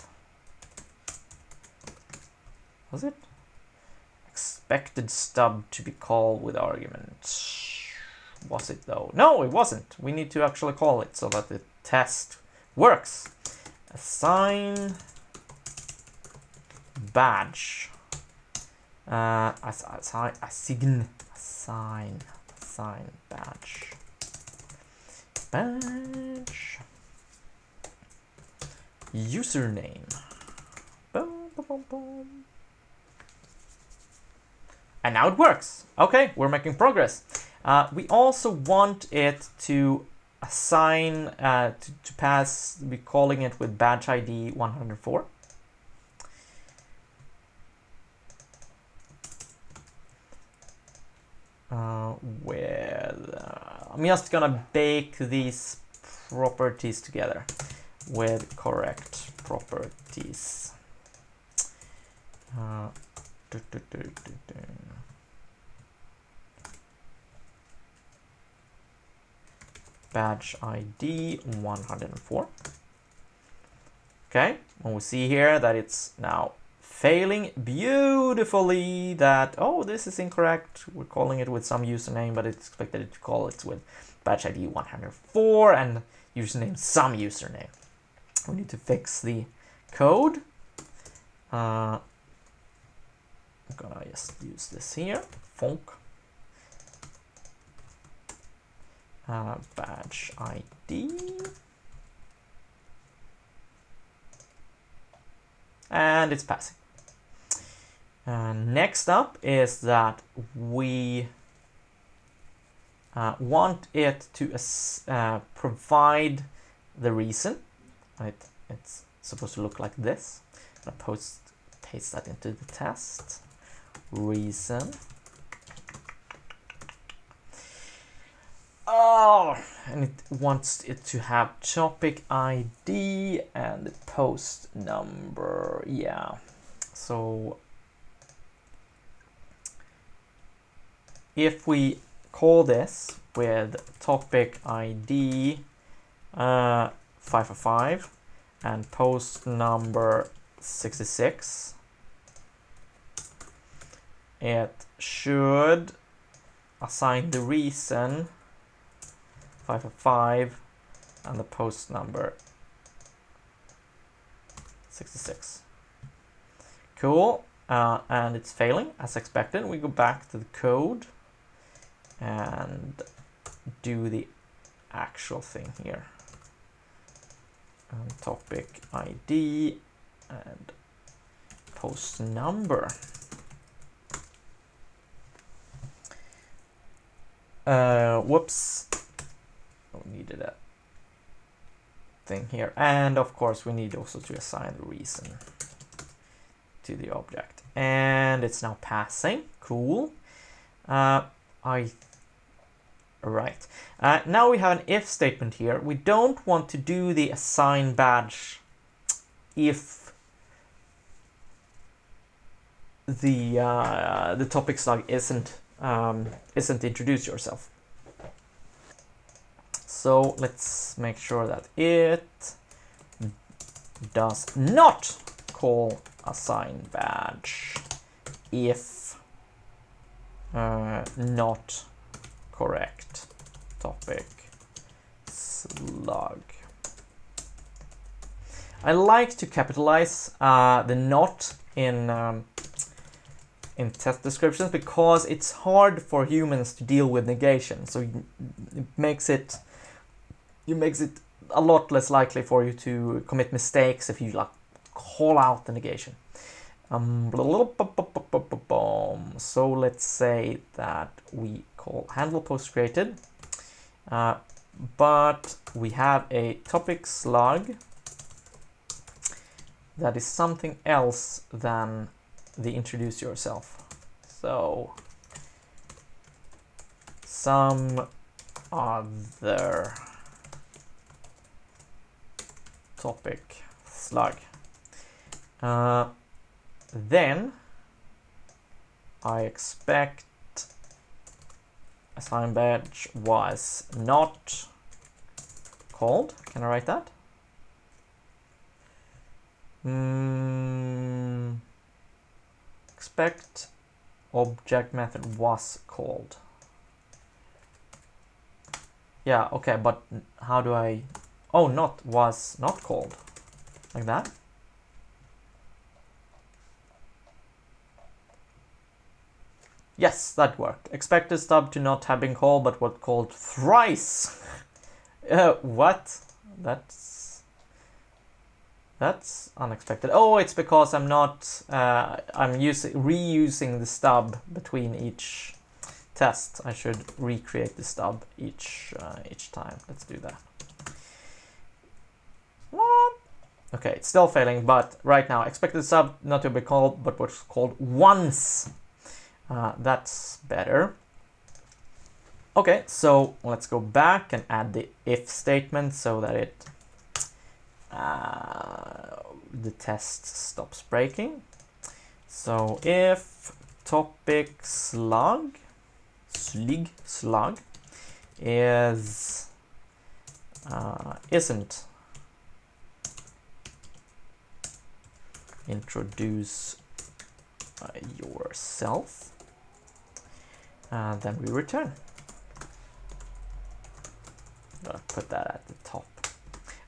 Was it? Expected stub to be called with argument. Was it though? No, it wasn't. We need to actually call it so that the test works. Assign badge. Assign badge. Username. Boom, boom, boom. And now it works. Okay, we're making progress. We also want it to assign, to pass, be calling it with badge ID 104. I'm just gonna bake these properties together with correct properties. Badge ID 104. Okay, and we see here that it's now failing beautifully that, oh, this is incorrect. We're calling it with some username, but it's expected to call it with badge ID 104 and username some username. We need to fix the code. I'm gonna just use this here, Fonk. Badge ID. And it's passing. Next up is that we want it to provide the reason. It's supposed to look like this. I'm gonna paste that into the test. Reason. Oh, and it wants it to have topic ID and the post number. Yeah. So if we call this with topic ID 555 and post number 66, it should assign the reason 555 and the post number 66. Cool. And it's failing as expected. We go back to the code and do the actual thing here. And topic ID and post number. Whoops. We needed a thing here. And of course we need also to assign the reason to the object. And it's now passing. Cool. Right. Now we have an if statement here. We don't want to do the assign badge if the topic slug isn't introduce yourself. So let's make sure that it does not call assign badge if not correct topic slug. I like to capitalize the not in test descriptions because it's hard for humans to deal with negation. So it makes it a lot less likely for you to commit mistakes if you like call out the negation. So let's say that we call HandlePost Created, but we have a topic slug that is something else than the introduce yourself. So some other topic slug. Then I expect assign badge was not called. Can I write that? Expect object method was called. Yeah, okay, but how do I... Oh, not was not called. Like that? Yes, that worked. Expected stub to not have been called, but was called thrice. What? That's unexpected. Oh, it's because I'm not... I'm reusing the stub between each test. I should recreate the stub each time. Let's do that. What? Okay, it's still failing, but right now expected sub not to be called, but was called once. That's better. Okay, so let's go back and add the if statement so that it the test stops breaking. So if topic slug is isn't introduce yourself, then we return. Gotta put that at the top.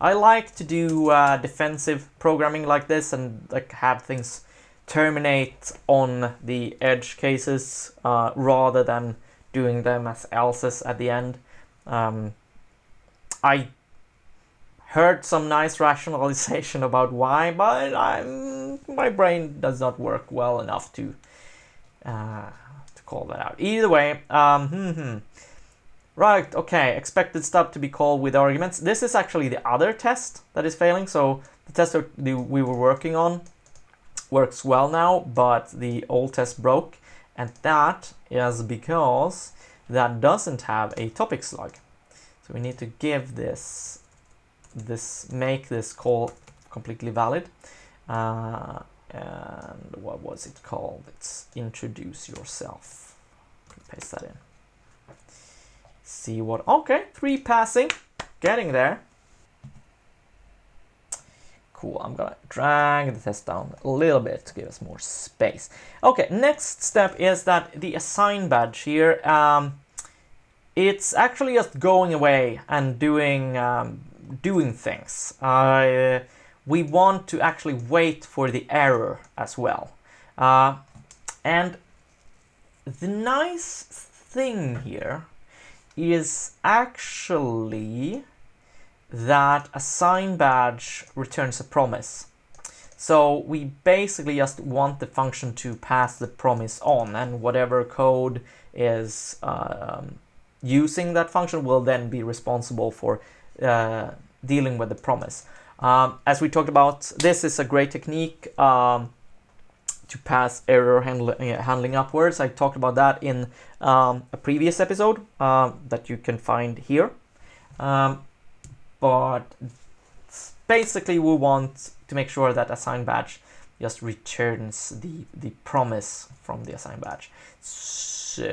I like to do defensive programming like this and like have things terminate on the edge cases rather than doing them as else's at the end. I heard some nice rationalization about why, but my brain does not work well enough to call that out. Either way, right, okay, expected stub to be called with arguments. This is actually the other test that is failing, so the test that we were working on works well now, but the old test broke, and that is because that doesn't have a topic slug. So we need to give make this call completely valid. And what was it called? It's introduce yourself. Paste that in. See what... Okay, 3 passing. Getting there. Cool, I'm gonna drag the test down a little bit to give us more space. Okay, next step is that the assign badge here, it's actually just going away and doing things. We want to actually wait for the error as well. And the nice thing here is actually that assign badge returns a promise. So we basically just want the function to pass the promise on, and whatever code is using that function will then be responsible for dealing with the promise. As we talked about, this is a great technique to pass error handling upwards. I talked about that in a previous episode that you can find here. But basically we want to make sure that assign badge just returns the promise from the assign badge. So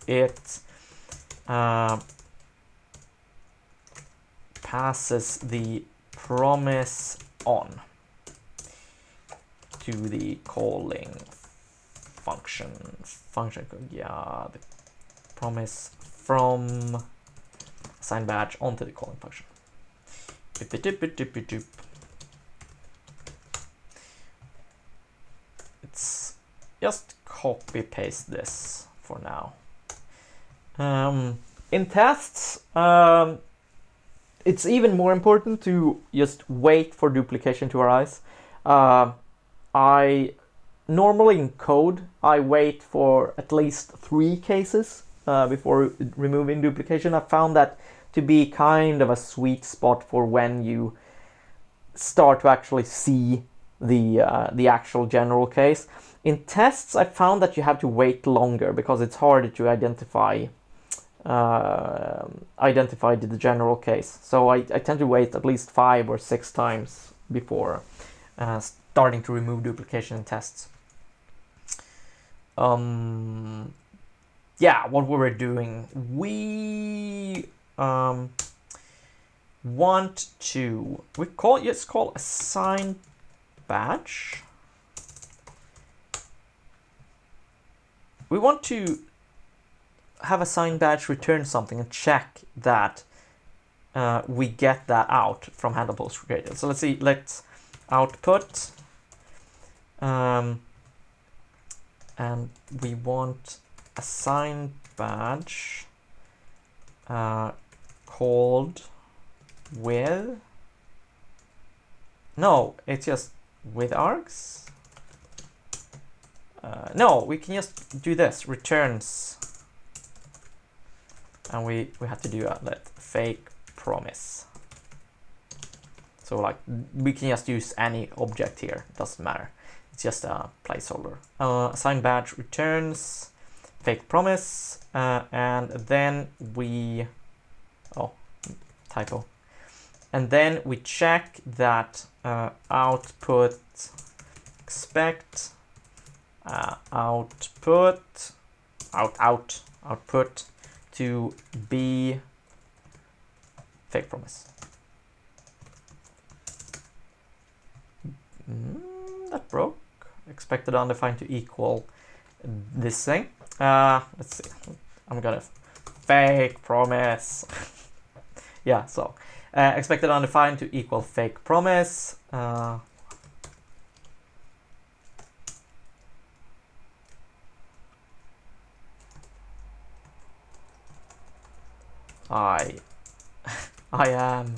it passes the promise on to the calling function. Yeah, the promise from assign badge onto the calling function. It's just copy paste this for now. In tests, it's even more important to just wait for duplication to arise. I normally in code, I wait for at least 3 cases before removing duplication. I found that to be kind of a sweet spot for when you start to actually see the actual general case. In tests, I found that you have to wait longer because it's harder to identify the general case. So I tend to wait at least 5 or 6 times before starting to remove duplication in tests. Yeah, what we were doing, we want to call assign badge. We want to have assign badge return something and check that we get that out from HandlePost Created. So let's see, let's output, and we want assign badge called with, no, it's just with args. No, we can just do this, returns, and we have to do a fake promise. So like we can just use any object here, doesn't matter. It's just a placeholder. Assign badge returns fake promise, and then we, oh, typo. And then we check that output expect output to be fake promise. That broke. Expected undefined to equal this thing. Let's see. I'm gonna fake promise. Yeah, so expected undefined to equal fake promise. I am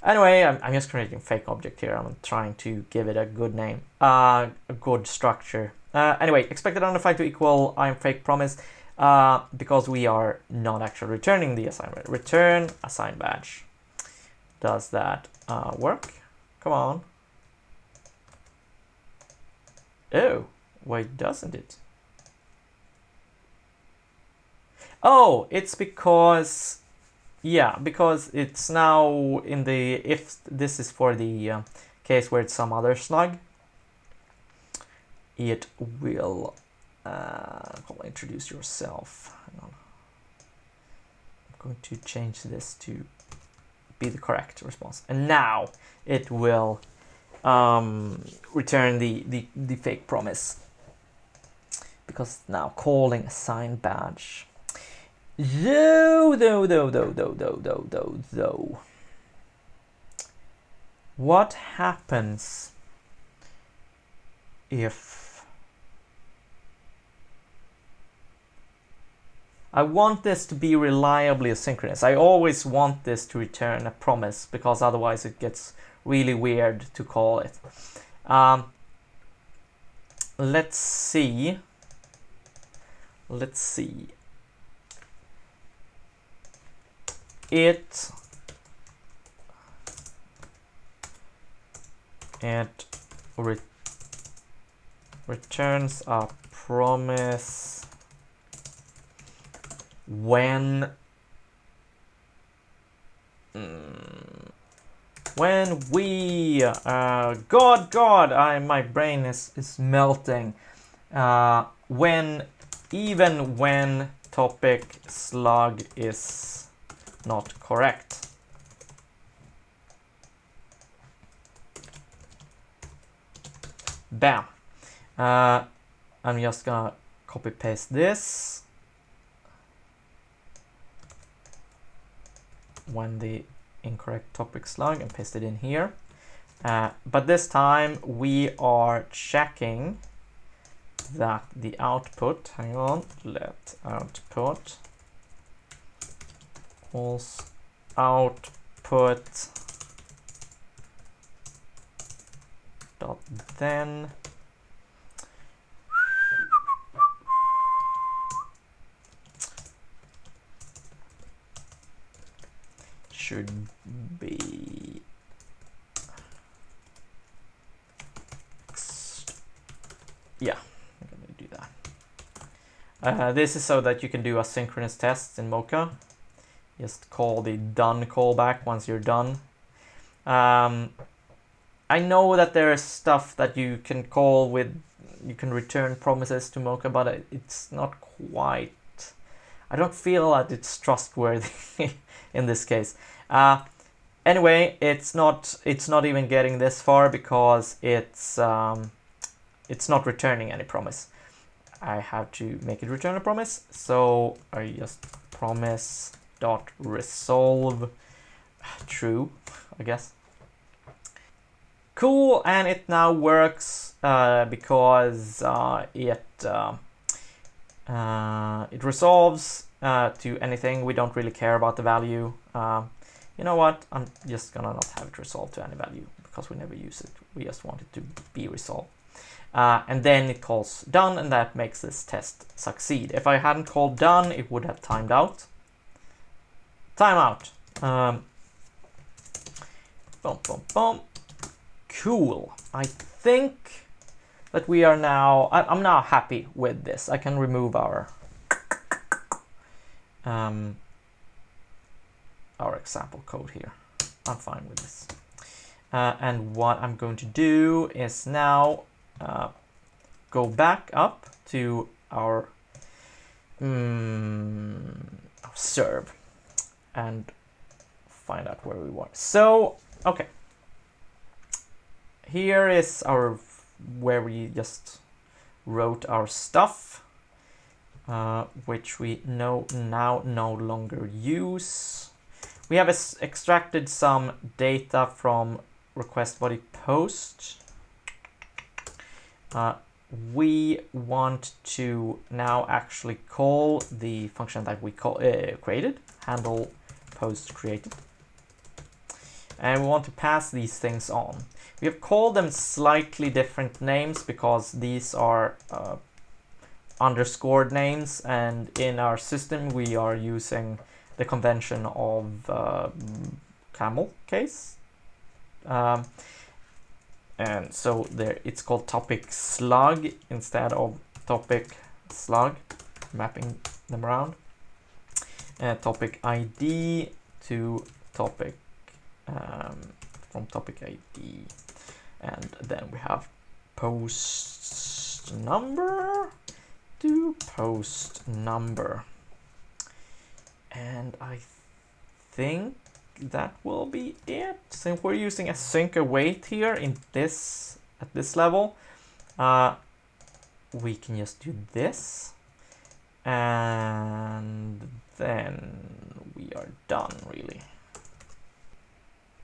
anyway, I'm just creating a fake object here. I'm trying to give it a good name, a good structure. Anyway, expected undefined to equal I am fake promise, because we are not actually returning the assignment. Return assign badge. Does that work? Come on. Oh, why doesn't it? Oh, it's because, yeah, because it's now in the, if this is for the case where it's some other slug, it will introduce yourself. Hang on. I'm going to change this to be the correct response, and now it will return the fake promise, because now calling assign badge. Though. What happens if I want this to be reliably asynchronous? I always want this to return a promise, because otherwise it gets really weird to call it. Let's see. It returns a promise when we my brain is melting. Even when topic slug is not correct. Bam. I'm just gonna copy paste this when the incorrect topic slug and paste it in here. But this time we are checking that the output, hang on, let output also output dot then should be yeah, I'm gonna do that. This is so that you can do asynchronous tests in Mocha. Just call the done callback once you're done. I know that there is stuff that you can call with, you can return promises to Mocha, but it's not quite, I don't feel that it's trustworthy in this case. Anyway, it's not even getting this far because it's not returning any promise. I have to make it return a promise, so I just promise dot resolve true, I guess. Cool, and it now works because it resolves to anything. We don't really care about the value. You know what? I'm just gonna not have it resolved to any value because we never use it. We just want it to be resolved. And then it calls done, and that makes this test succeed. If I hadn't called done, it would have timed out. Timeout. Boom, boom, boom. Cool. I think that we are now, I'm now happy with this. I can remove our example code here. I'm fine with this. And what I'm going to do is now go back up to our serve and find out where we want. So, okay. Here is our, where we just wrote our stuff, which we now no longer use. We have extracted some data from request body post. We want to now actually call the function that we created, HandlePost Created. And we want to pass these things on. We have called them slightly different names because these are underscored names, and in our system we are using the convention of camel case. And so there it's called topic slug instead of topic slug, mapping them around. Topic ID to topic from topic ID, and then we have post number to post number, and I think that will be it. Since we're using async await here in this at this level, we can just do this, and then we are done really.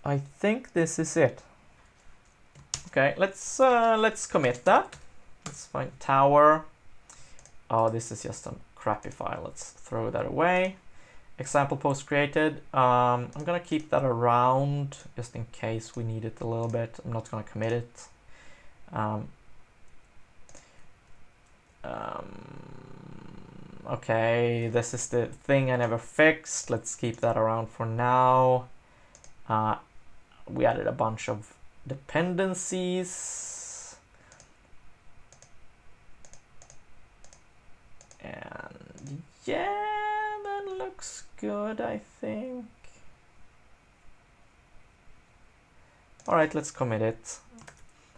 I think this is it. Okay, let's commit that. Let's find tower. Oh, this is just a crappy file. Let's throw that away. Example post created. I'm gonna keep that around just in case we need it a little bit. I'm not gonna commit it. Okay, this is the thing I never fixed. Let's keep that around for now. We added a bunch of dependencies. And yeah, that looks good, I think. All right, let's commit it.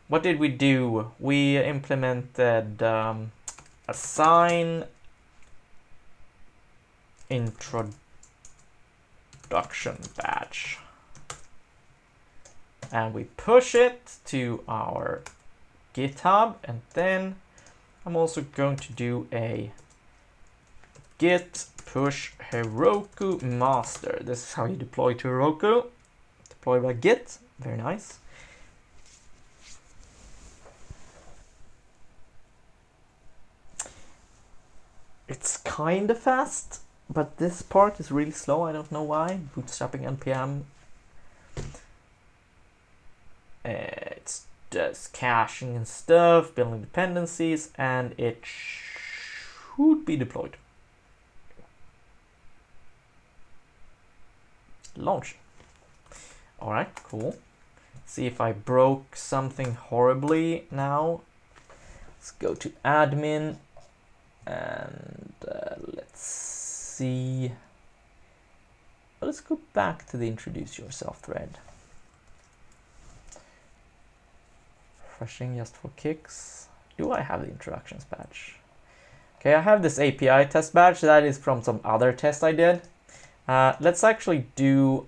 What did we do? We implemented assign introduction badge. And we push it to our GitHub, and then I'm also going to do a git push Heroku master. This is how you deploy to Heroku. Deploy by git. Very nice. it's kind of fast, but this part is really slow. I don't know why. Bootstrapping npm. It's just caching and stuff, building dependencies, and it should be deployed. Launch. All right, cool. See if I broke something horribly now. Let's go to admin and let's see. Well, let's go back to the introduce yourself thread. Refreshing just for kicks. Do I have the introductions badge? Okay, I have this API test badge. That is from some other test I did. Let's actually do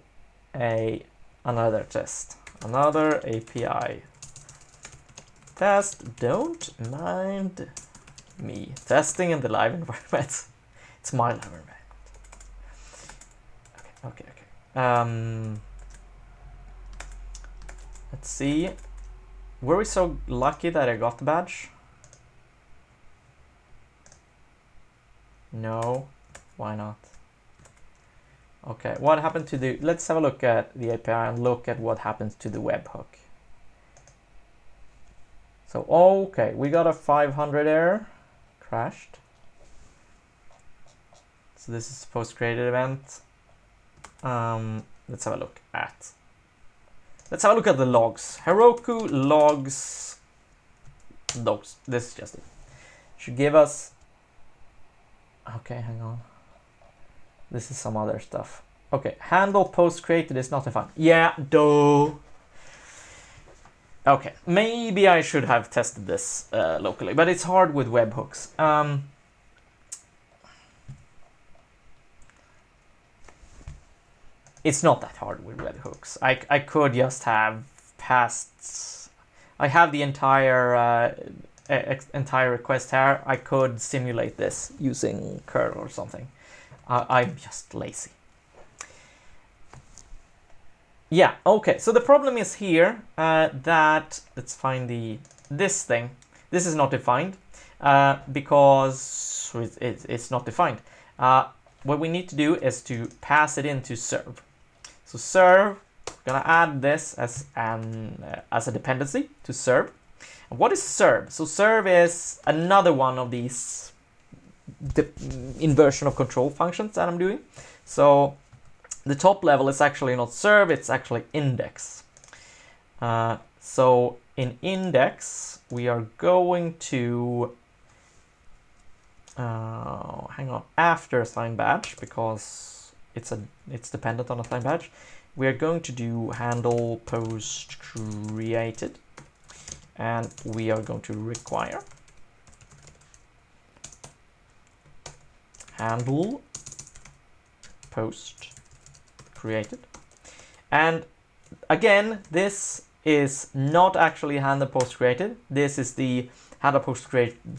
another test. Another API test. Don't mind me testing in the live environment. It's my live environment. Okay. Let's see. Were we so lucky that I got the badge? No. Why not? Okay, what happened to the... Let's have a look at the API and look at what happens to the webhook. So, okay, we got a 500 error. Crashed. So this is Postcreated Event. Let's have a look at... Let's have a look at the logs. Heroku logs. Logs. This is just it. Should give us... Okay, hang on. This is some other stuff. Okay, HandlePost Created is not defined. Yeah, duh. Okay, maybe I should have tested this locally, but it's hard with webhooks. It's not that hard with webhooks. I could just have passed. I have the entire request here. I could simulate this using curl or something. I'm just lazy. Yeah, okay, so the problem is here that, let's find this thing. This is not defined because it's not defined. What we need to do is to pass it into serve. So serve, gonna add this as a dependency to serve. And what is serve? So serve is another one of these inversion of control functions that I'm doing. So the top level is actually not serve, it's actually index. So in index, we are going to hang on, after assign badge, because it's dependent on assign badge. We are going to do HandlePost Created, and we are going to require HandlePost Created. And again, this is not actually HandlePost Created. This is the HandlePost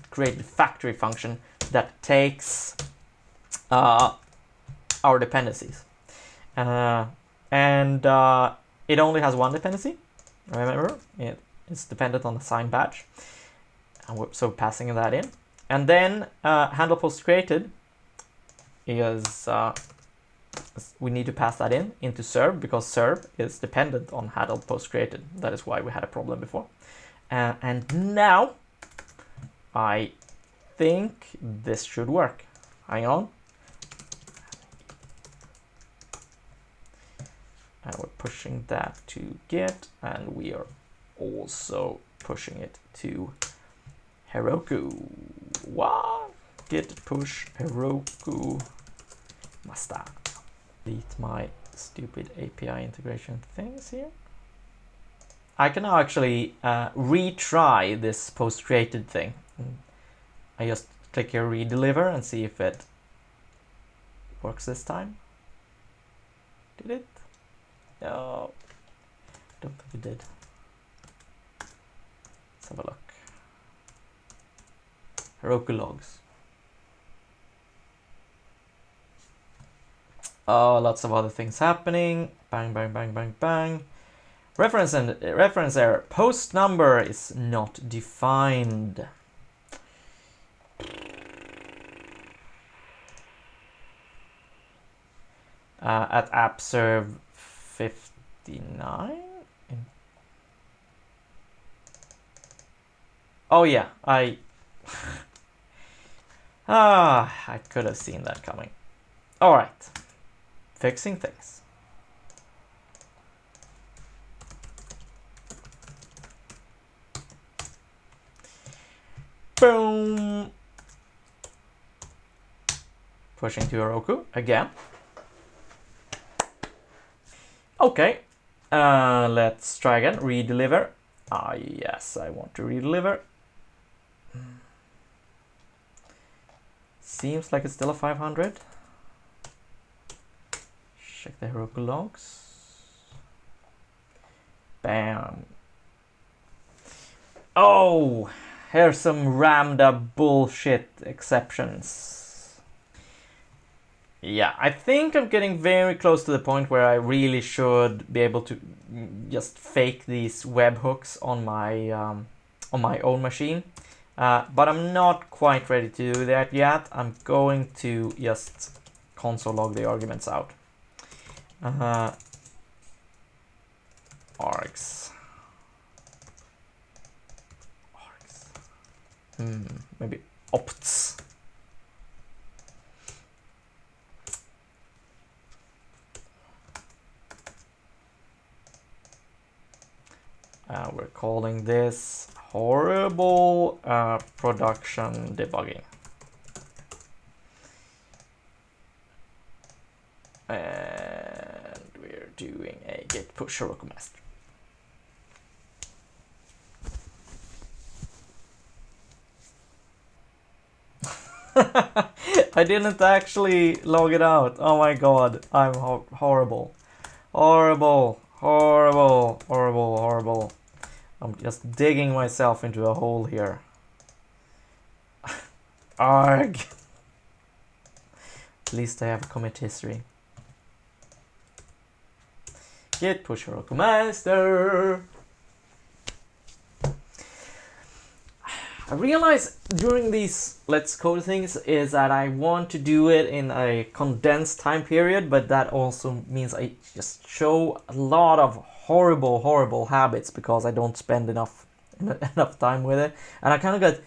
Created factory function that takes our dependencies. And it only has one dependency. Remember, it's dependent on assign badge. And so passing that in. And then HandlePost Created is we need to pass that into serve, because serve is dependent on HandlePost Created. That is why we had a problem before. And now I think this should work. Hang on. And we're pushing that to Git, and we are also pushing it to Heroku. What? Git push Heroku master. Delete my stupid API integration things here. I can now actually retry this post created thing. I just click here redeliver and see if it works this time. Did it? No, don't think it did. Let's have a look. Heroku logs. Oh, lots of other things happening. Bang, bang, bang, bang, bang. Reference error. Post number is not defined. at appserve 59. Oh yeah, I could have seen that coming. All right, fixing things. Boom. Pushing to Heroku again. Okay, let's try again. Redeliver. Yes, I want to redeliver. Seems like it's still a 500. Check the Heroku logs. Bam. Oh, here's some Ramda bullshit exceptions. Yeah, I think I'm getting very close to the point where I really should be able to just fake these webhooks on my own machine. But I'm not quite ready to do that yet. I'm going to just console log the arguments out. Args. Maybe opts. We're calling this horrible production debugging. And we're doing a git push Heroku master. I didn't actually log it out. Oh my god, I'm horrible. Horrible, horrible, horrible, horrible. I'm just digging myself into a hole here. Arg. At least I have a commit history. Git push Heroku master. I realize during these Let's Code things is that I want to do it in a condensed time period, but that also means I just show a lot of horrible habits because I don't spend enough time with it. And I kind of got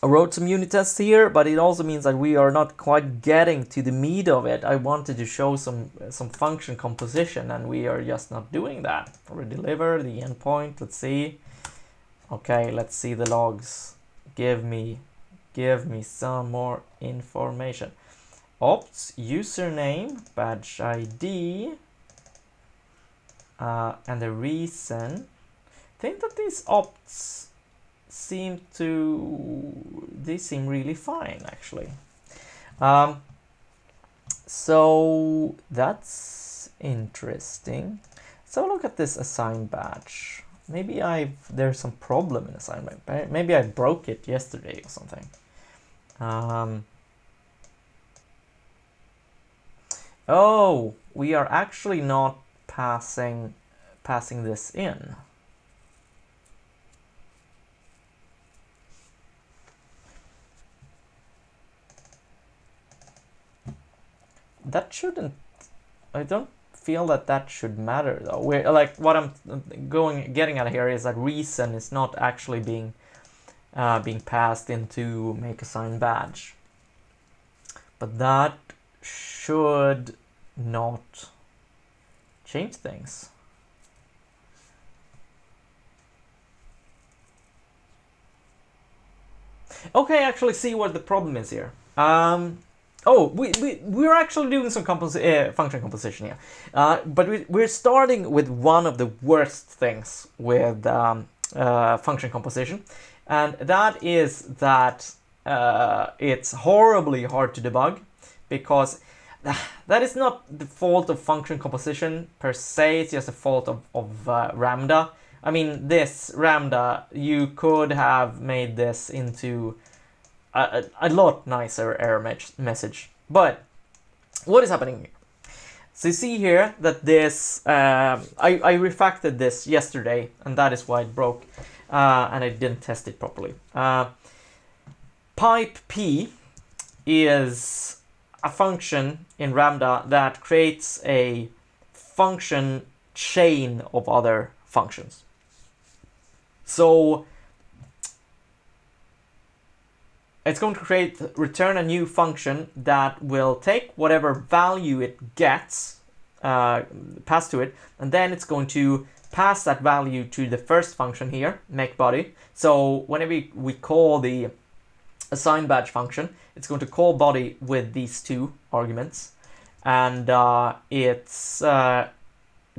I wrote some unit tests here, but it also means that we are not quite getting to the meat of it. I wanted to show some function composition, and we are just not doing that. Redeliver the endpoint. Let's see. Okay, let's see the logs. Give me some more information. Opts, username, badge ID, and the reason. I think that these opts seem really fine actually. So that's interesting. So look at this assign badge. Maybe there's some problem in assignment. Maybe I broke it yesterday or something. Oh, we are actually not passing this in. That shouldn't. I don't feel that should matter though. We're like what I'm getting at here is that reason is not actually being passed into make assign badge, but that should not change things. Okay, actually see what the problem is here. Oh, we're actually doing some function composition here, but we're starting with one of the worst things with function composition, and that is that it's horribly hard to debug, because that is not the fault of function composition per se, it's just a fault of Ramda. I mean, this Ramda, you could have made this into a lot nicer error message. But what is happening here? So you see here that this, I refactored this yesterday, and that is why it broke, and I didn't test it properly. Pipe P is a function in Ramda that creates a function chain of other functions. So it's going to return a new function that will take whatever value it gets, pass to it, and then it's going to pass that value to the first function here, makeBody. So whenever we call the assign badge function, it's going to call body with these two arguments, and it's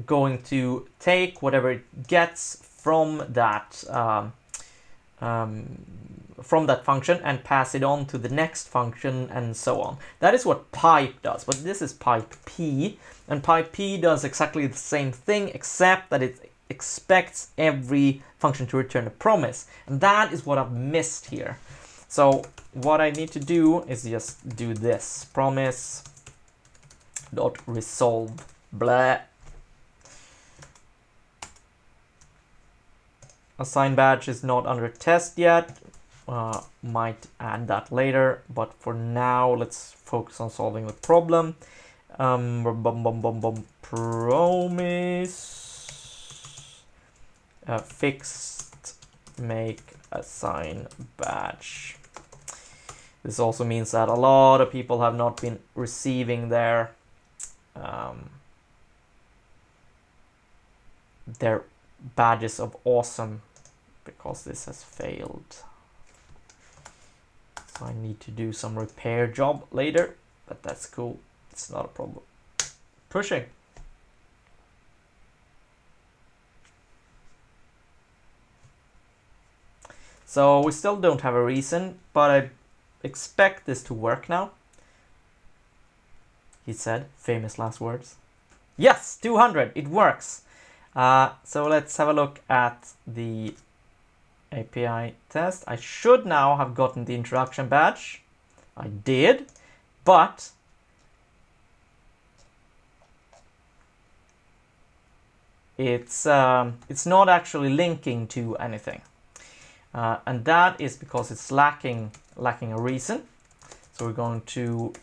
going to take whatever it gets from that function and pass it on to the next function, and so on. That is what pipe does, but this is pipe P, and pipe P does exactly the same thing, except that it expects every function to return a promise, and that is what I've missed here. So what I need to do is just do this, promise dot resolve blah. Assign badge is not under test yet. Might add that later, but for now let's focus on solving the problem. Promise fixed make assign badge. This also means that a lot of people have not been receiving their badges of awesome because this has failed. So I need to do some repair job later, but that's cool. It's not a problem. Pushing. So we still don't have a reason, but I expect this to work now. He said, famous last words. Yes, 200, it works. So let's have a look at the API test. I should now have gotten the introduction badge. I did, but it's not actually linking to anything, and that is because it's lacking a reason. So we're going to make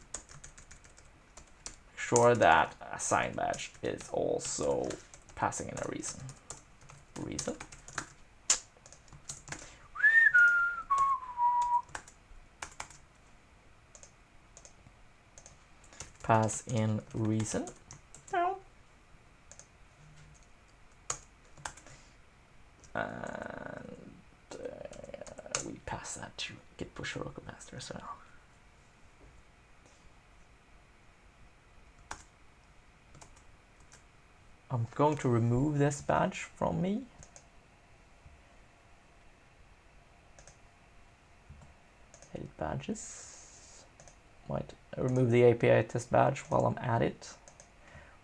sure that assign badge is also passing in a reason. Pass in reason. And we pass that to git push Heroku master as well. I'm going to remove this badge from me. Edit badges. Might remove the API test badge while I'm at it.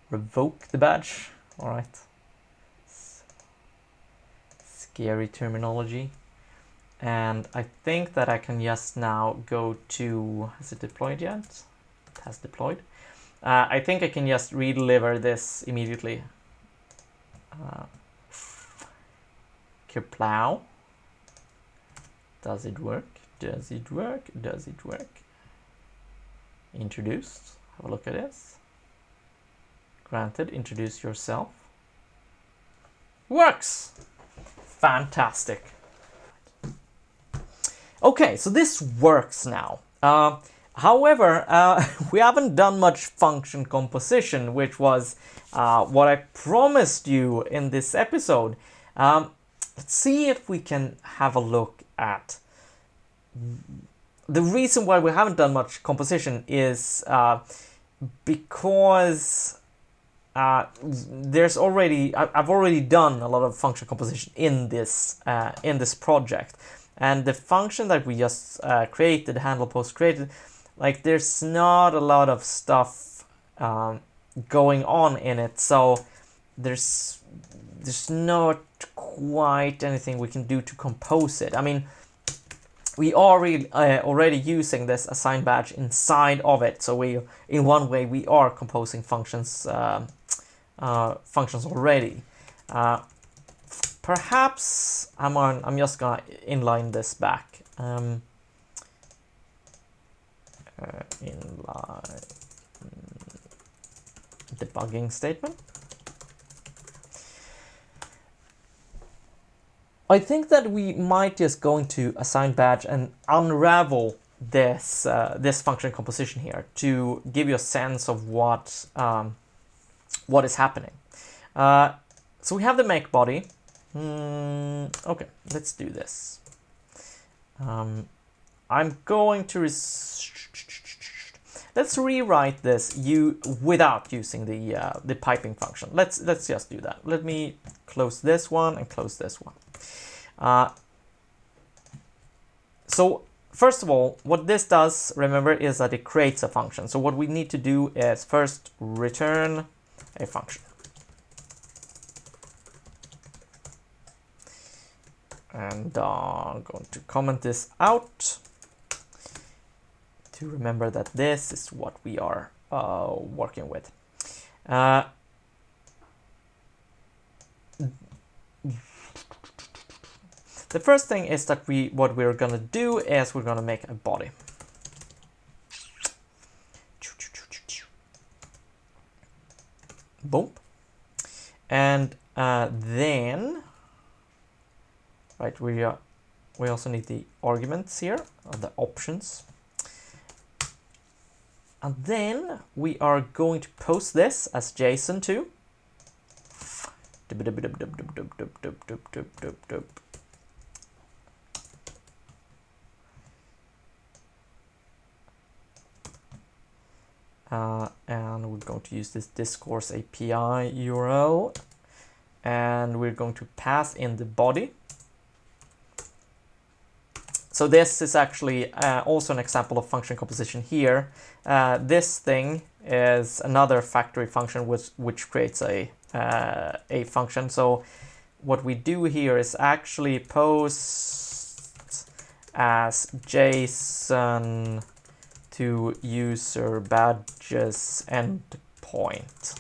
Revoke the badge. All right. Scary terminology. And I think that I can just now go to, has it deployed yet? It has deployed. I think I can just redeliver this immediately. Kerplow. Does it work? Does it work? Does it work? Introduced. Have a look at this. Granted, introduce yourself. Works! Fantastic. Okay, so this works now. However, we haven't done much function composition, which was what I promised you in this episode. Let's see if we can have a look at the reason why we haven't done much composition is because I've already done a lot of function composition in this project, and the function that we just created, HandlePost Created, like there's not a lot of stuff going on in it, so there's not quite anything we can do to compose it. I mean, we are already using this assign badge inside of it, so in one way we are composing functions already. Perhaps I'm just gonna inline this back. inline debugging statement. I think that we might just go into assign badge and unravel this this function composition here to give you a sense of what is happening. So we have the make body. Okay, let's do this. I'm going to let's rewrite this without using the piping function. Let's just do that. Let me close this one and close this one. So first of all, what this does, remember, is that it creates a function. So what we need to do is first return a function. And I'm going to comment this out to remember that this is what we are working with. The first thing is that what we're going to do is we're going to make a body. Boom. And then, right, we also need the arguments here, the options. And then we are going to post this as JSON too. And we're going to use this discourse API URL, and we're going to pass in the body. So this is actually also an example of function composition here. This thing is another factory function which creates a function. So what we do here is actually post as JSON to user badges endpoint,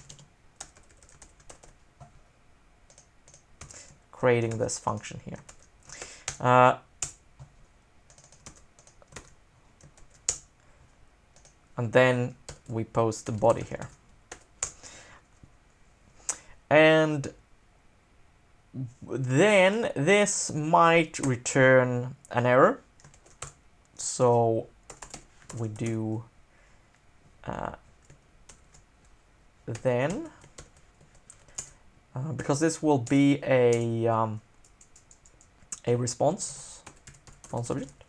creating this function here. And then we post the body here. And then this might return an error. So we do then, because this will be a response object,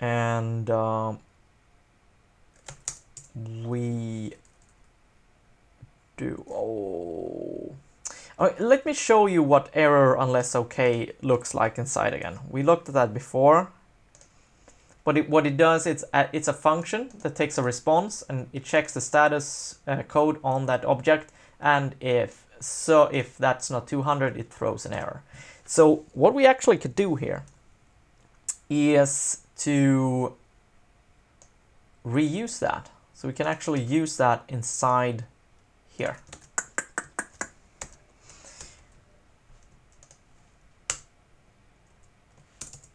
and we do let me show you what error unless okay looks like inside again. We looked at that before. But what it does, it's a function that takes a response and it checks the status code on that object, and if that's not 200, it throws an error. So what we actually could do here is to reuse that. So we can actually use that inside here.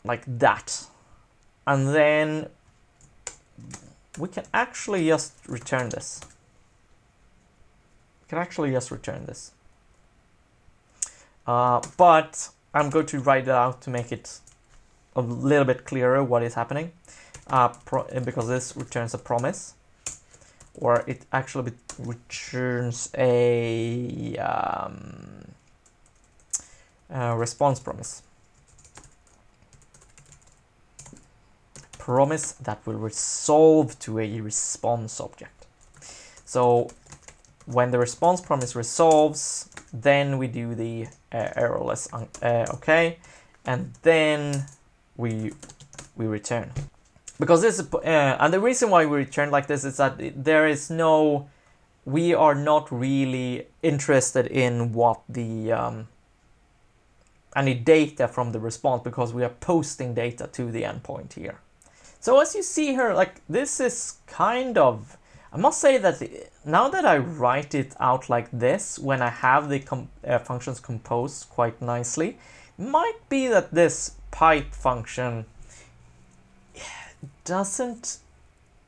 Like that. And then we can actually just return this. But I'm going to write it out to make it a little bit clearer what is happening. Because this returns a promise, or it actually returns a response promise. Promise that will resolve to a response object. So when the response promise resolves, then we do the errorless okay, and then we return. Because this is and the reason why we return like this is that we are not really interested in what the any data from the response, because we are posting data to the endpoint here. So as you see here, like this is kind of, I must say that now that I write it out like this, when I have the functions composed quite nicely, might be that this pipe function doesn't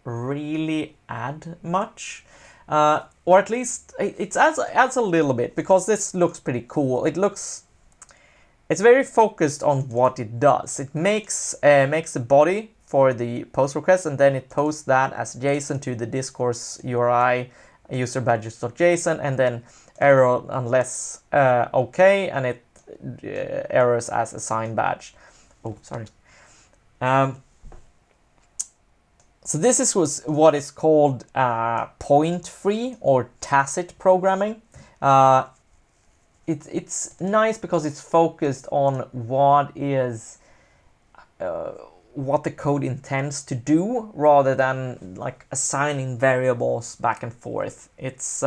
really add much. Or at least it adds a little bit, because this looks pretty cool. It's very focused on what it does. It makes the body for the post request, and then it posts that as JSON to the discourse URI user badges.json, and then error unless okay, and it errors as assign badge. Oh, sorry. So this was what is called point-free or tacit programming. It's nice because it's focused on what the code intends to do, rather than like assigning variables back and forth. It's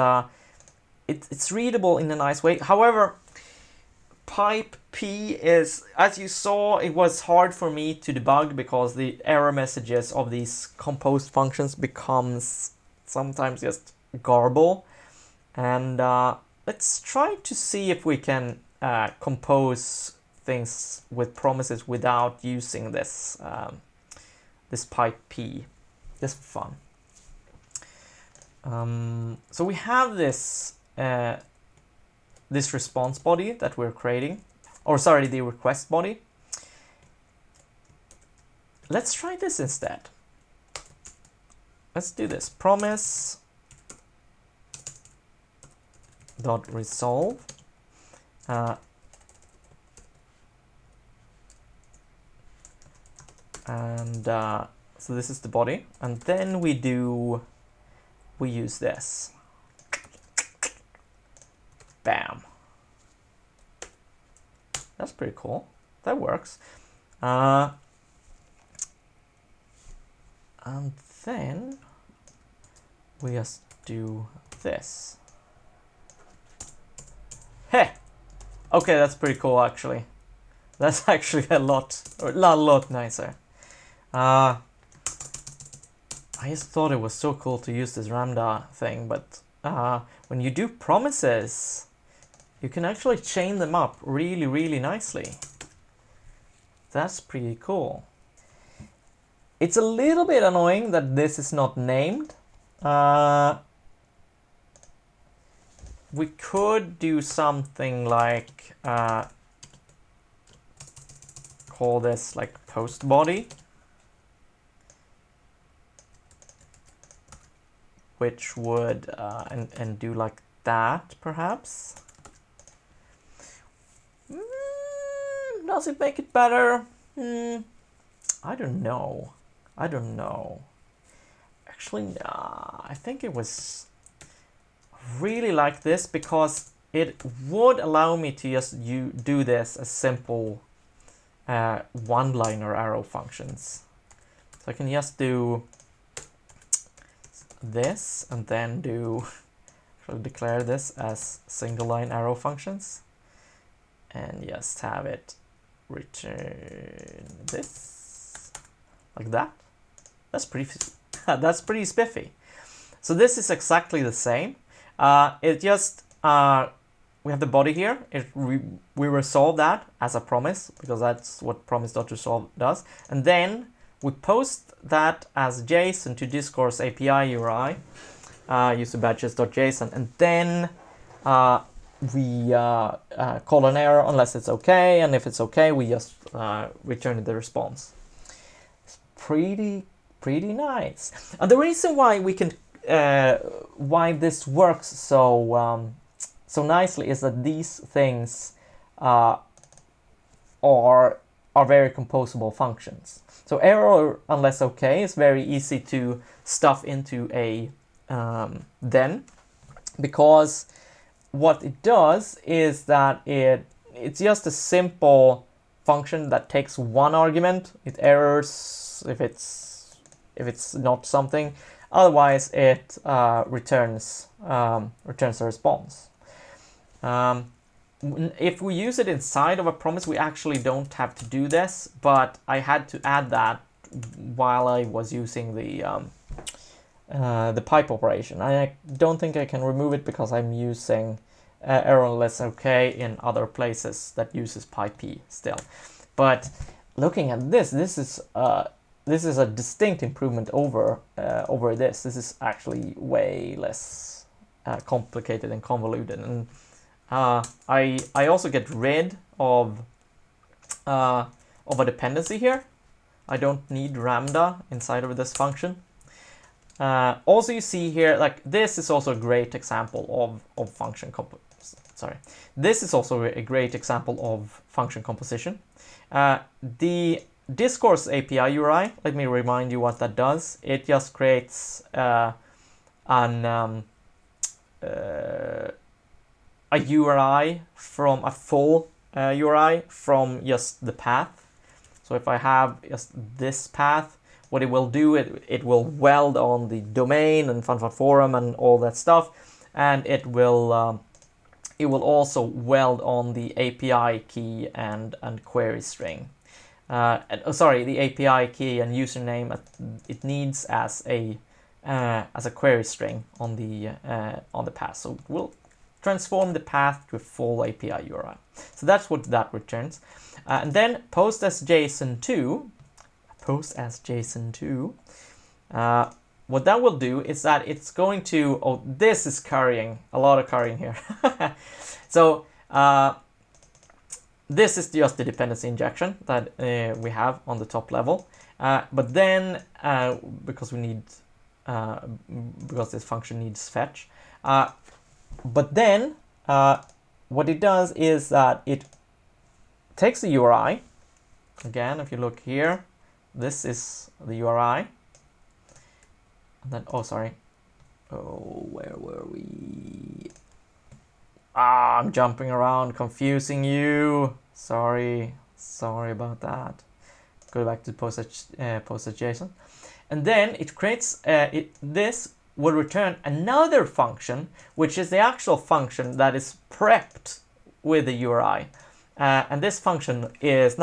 readable in a nice way. However, pipe P is, as you saw, it was hard for me to debug because the error messages of these composed functions becomes sometimes just garble. And let's try to see if we can compose things with promises without using this this pipe P, just for fun. So we have this this response body that we're creating, or sorry, the request body. Let's try this instead. Let's do this. Promise dot resolve and so this is the body, and then we use this. Bam. That's pretty cool. That works. And then we just do this. Hey! Okay, that's pretty cool actually. That's actually a lot nicer. I just thought it was so cool to use this Ramda thing, but when you do promises, you can actually chain them up really, really nicely. That's pretty cool. It's a little bit annoying that this is not named. We could do something like call this like post body, which would and do like that perhaps. Does it make it better? I don't know. Actually, nah, I think it was really like this because it would allow me to just do this as simple one-liner arrow functions. So I can just do this and then declare this as single line arrow functions and just have it return this like that. That's pretty spiffy. So this is exactly the same. It just we have the body here. We resolve that as a promise because that's what promise.resolve does, and then we post that as JSON to Discourse API URI, user badges.json, and then we call an error unless it's okay, and if it's okay, we just return the response. It's pretty nice. And the reason why we can why this works so nicely is that these things are very composable functions. So error unless okay is very easy to stuff into a then, because what it does is that it's just a simple function that takes one argument. It errors if it's not something. Otherwise, it returns a response. If we use it inside of a promise, we actually don't have to do this, but I had to add that while I was using the pipe operation. I don't think I can remove it because I'm using error unless okay in other places that uses pipe p still. But looking at this is this is a distinct improvement over over this. This is actually way less complicated and convoluted, and I also get rid of a dependency here. I don't need lambda inside of this function. Also, you see here, like this is also a great example of function This is also a great example of function composition. The Discourse API URI, let me remind you what that does. It just creates a URI from a full URI from just the path. So if I have just this path, what it will do, it will weld on the domain and forum and all that stuff, and it will also weld on the API key and query string. The API key and username it needs as a query string on the path. So we'll transform the path to a full API URI. So that's what that returns. And then post as JSON2. What that will do is that it's going to, oh, this is currying, a lot of currying here. So this is just the dependency injection that we have on the top level. But then, because this function needs fetch, but then what it does is that it takes the URI. Again, if you look here, this is the URI. And then, where were we? I'm jumping around, confusing you. Sorry about that. Go back to post as JSON. And then it creates, this will return another function, which is the actual function that is prepped with the URI. And this function is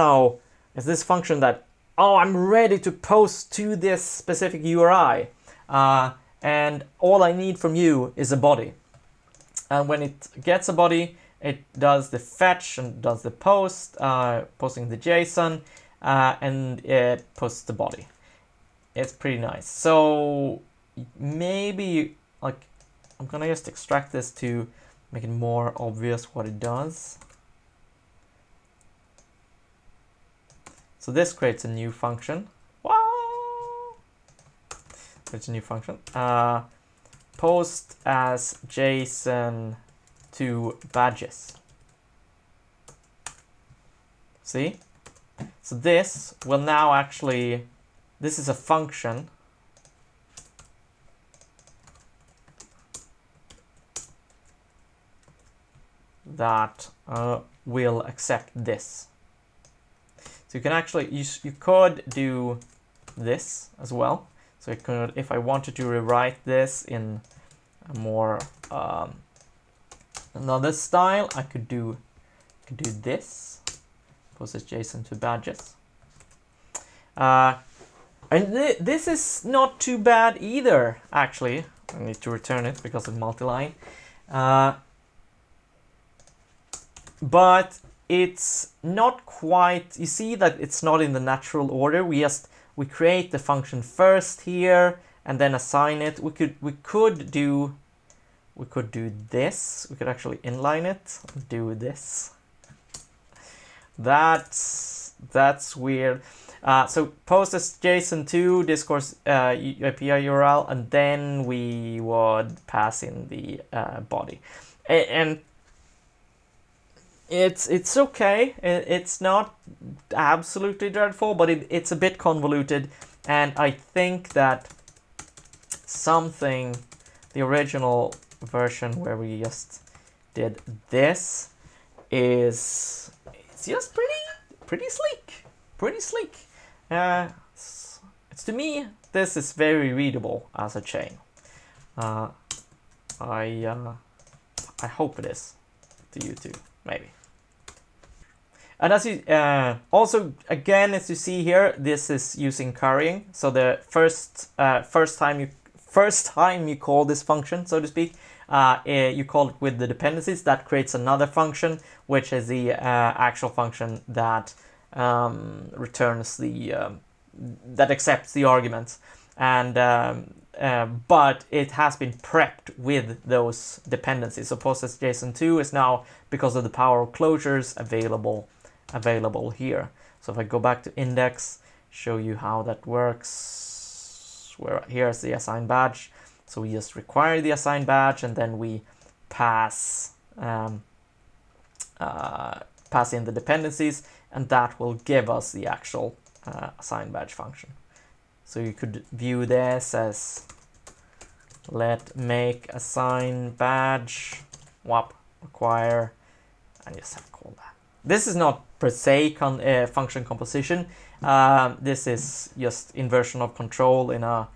this function that, oh, I'm ready to post to this specific URI. And all I need from you is a body. And when it gets a body, it does the fetch and does the post, posting the JSON, and it posts the body. It's pretty nice. So maybe, like, I'm gonna just extract this to make it more obvious what it does. So this creates a new function. Wow! Creates a new function. Post as JSON to badges. See? So this will now actually, this is a function that will accept this. So you can actually, you could do this as well. So it could, if I wanted to rewrite this in a more another style, I could do this. Post as JSON to badges. And this is not too bad either, actually. I need to return it because of multi-line. But it's not quite, you see that it's not in the natural order. We create the function first here and then assign it. We could do this. We could actually inline it, do this. That's weird. So post as JSON to discourse API URL, and then we would pass in the body. And it's okay. It's not absolutely dreadful, but it's a bit convoluted. And I think that the original version where we just did this it's just pretty sleek. It's to me, this is very readable as a chain. I hope it is to you too, maybe. And as you also, again, as you see here, this is using currying. So the first time you call this function, so to speak, you call it with the dependencies. That creates another function, which is the actual function that returns the that accepts the arguments, and but it has been prepped with those dependencies. So PostJSON2 is now, because of the power of closures, available here. So if I go back to index, show you how that works. Where here's the assign badge. So we just require the assign badge, and then we pass pass in the dependencies, and that will give us the actual assign badge function. So you could view this as let make assign badge require, and just have to call that. This is not per se function composition. This is just inversion of control in a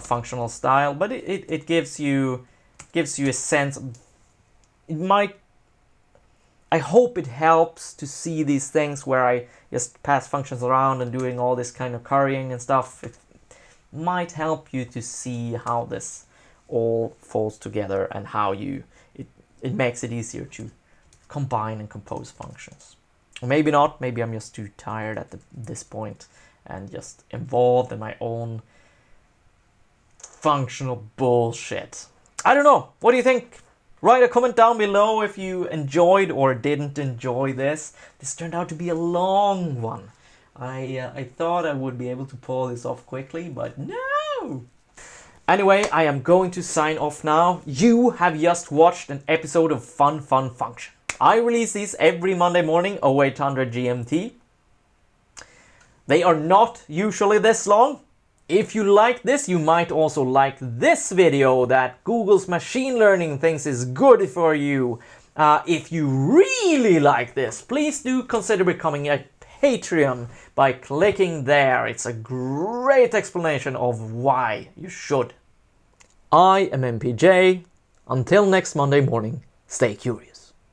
functional style, but it gives you a sense. It might. I hope it helps to see these things where I just pass functions around and doing all this kind of currying and stuff. It might help you to see how this all falls together and how it makes it easier to combine and compose functions. Or maybe not, maybe I'm just too tired at this point and just involved in my own functional bullshit. I don't know, what do you think? Write a comment down below if you enjoyed or didn't enjoy this. This turned out to be a long one. I thought I would be able to pull this off quickly, but no! Anyway, I am going to sign off now. You have just watched an episode of Fun Function. I release these every Monday morning, 0800 GMT. They are not usually this long. If you like this, you might also like this video that Google's machine learning thinks is good for you. If you really like this, please do consider becoming a Patreon by clicking there. It's a great explanation of why you should. I am MPJ. Until next Monday morning, stay curious.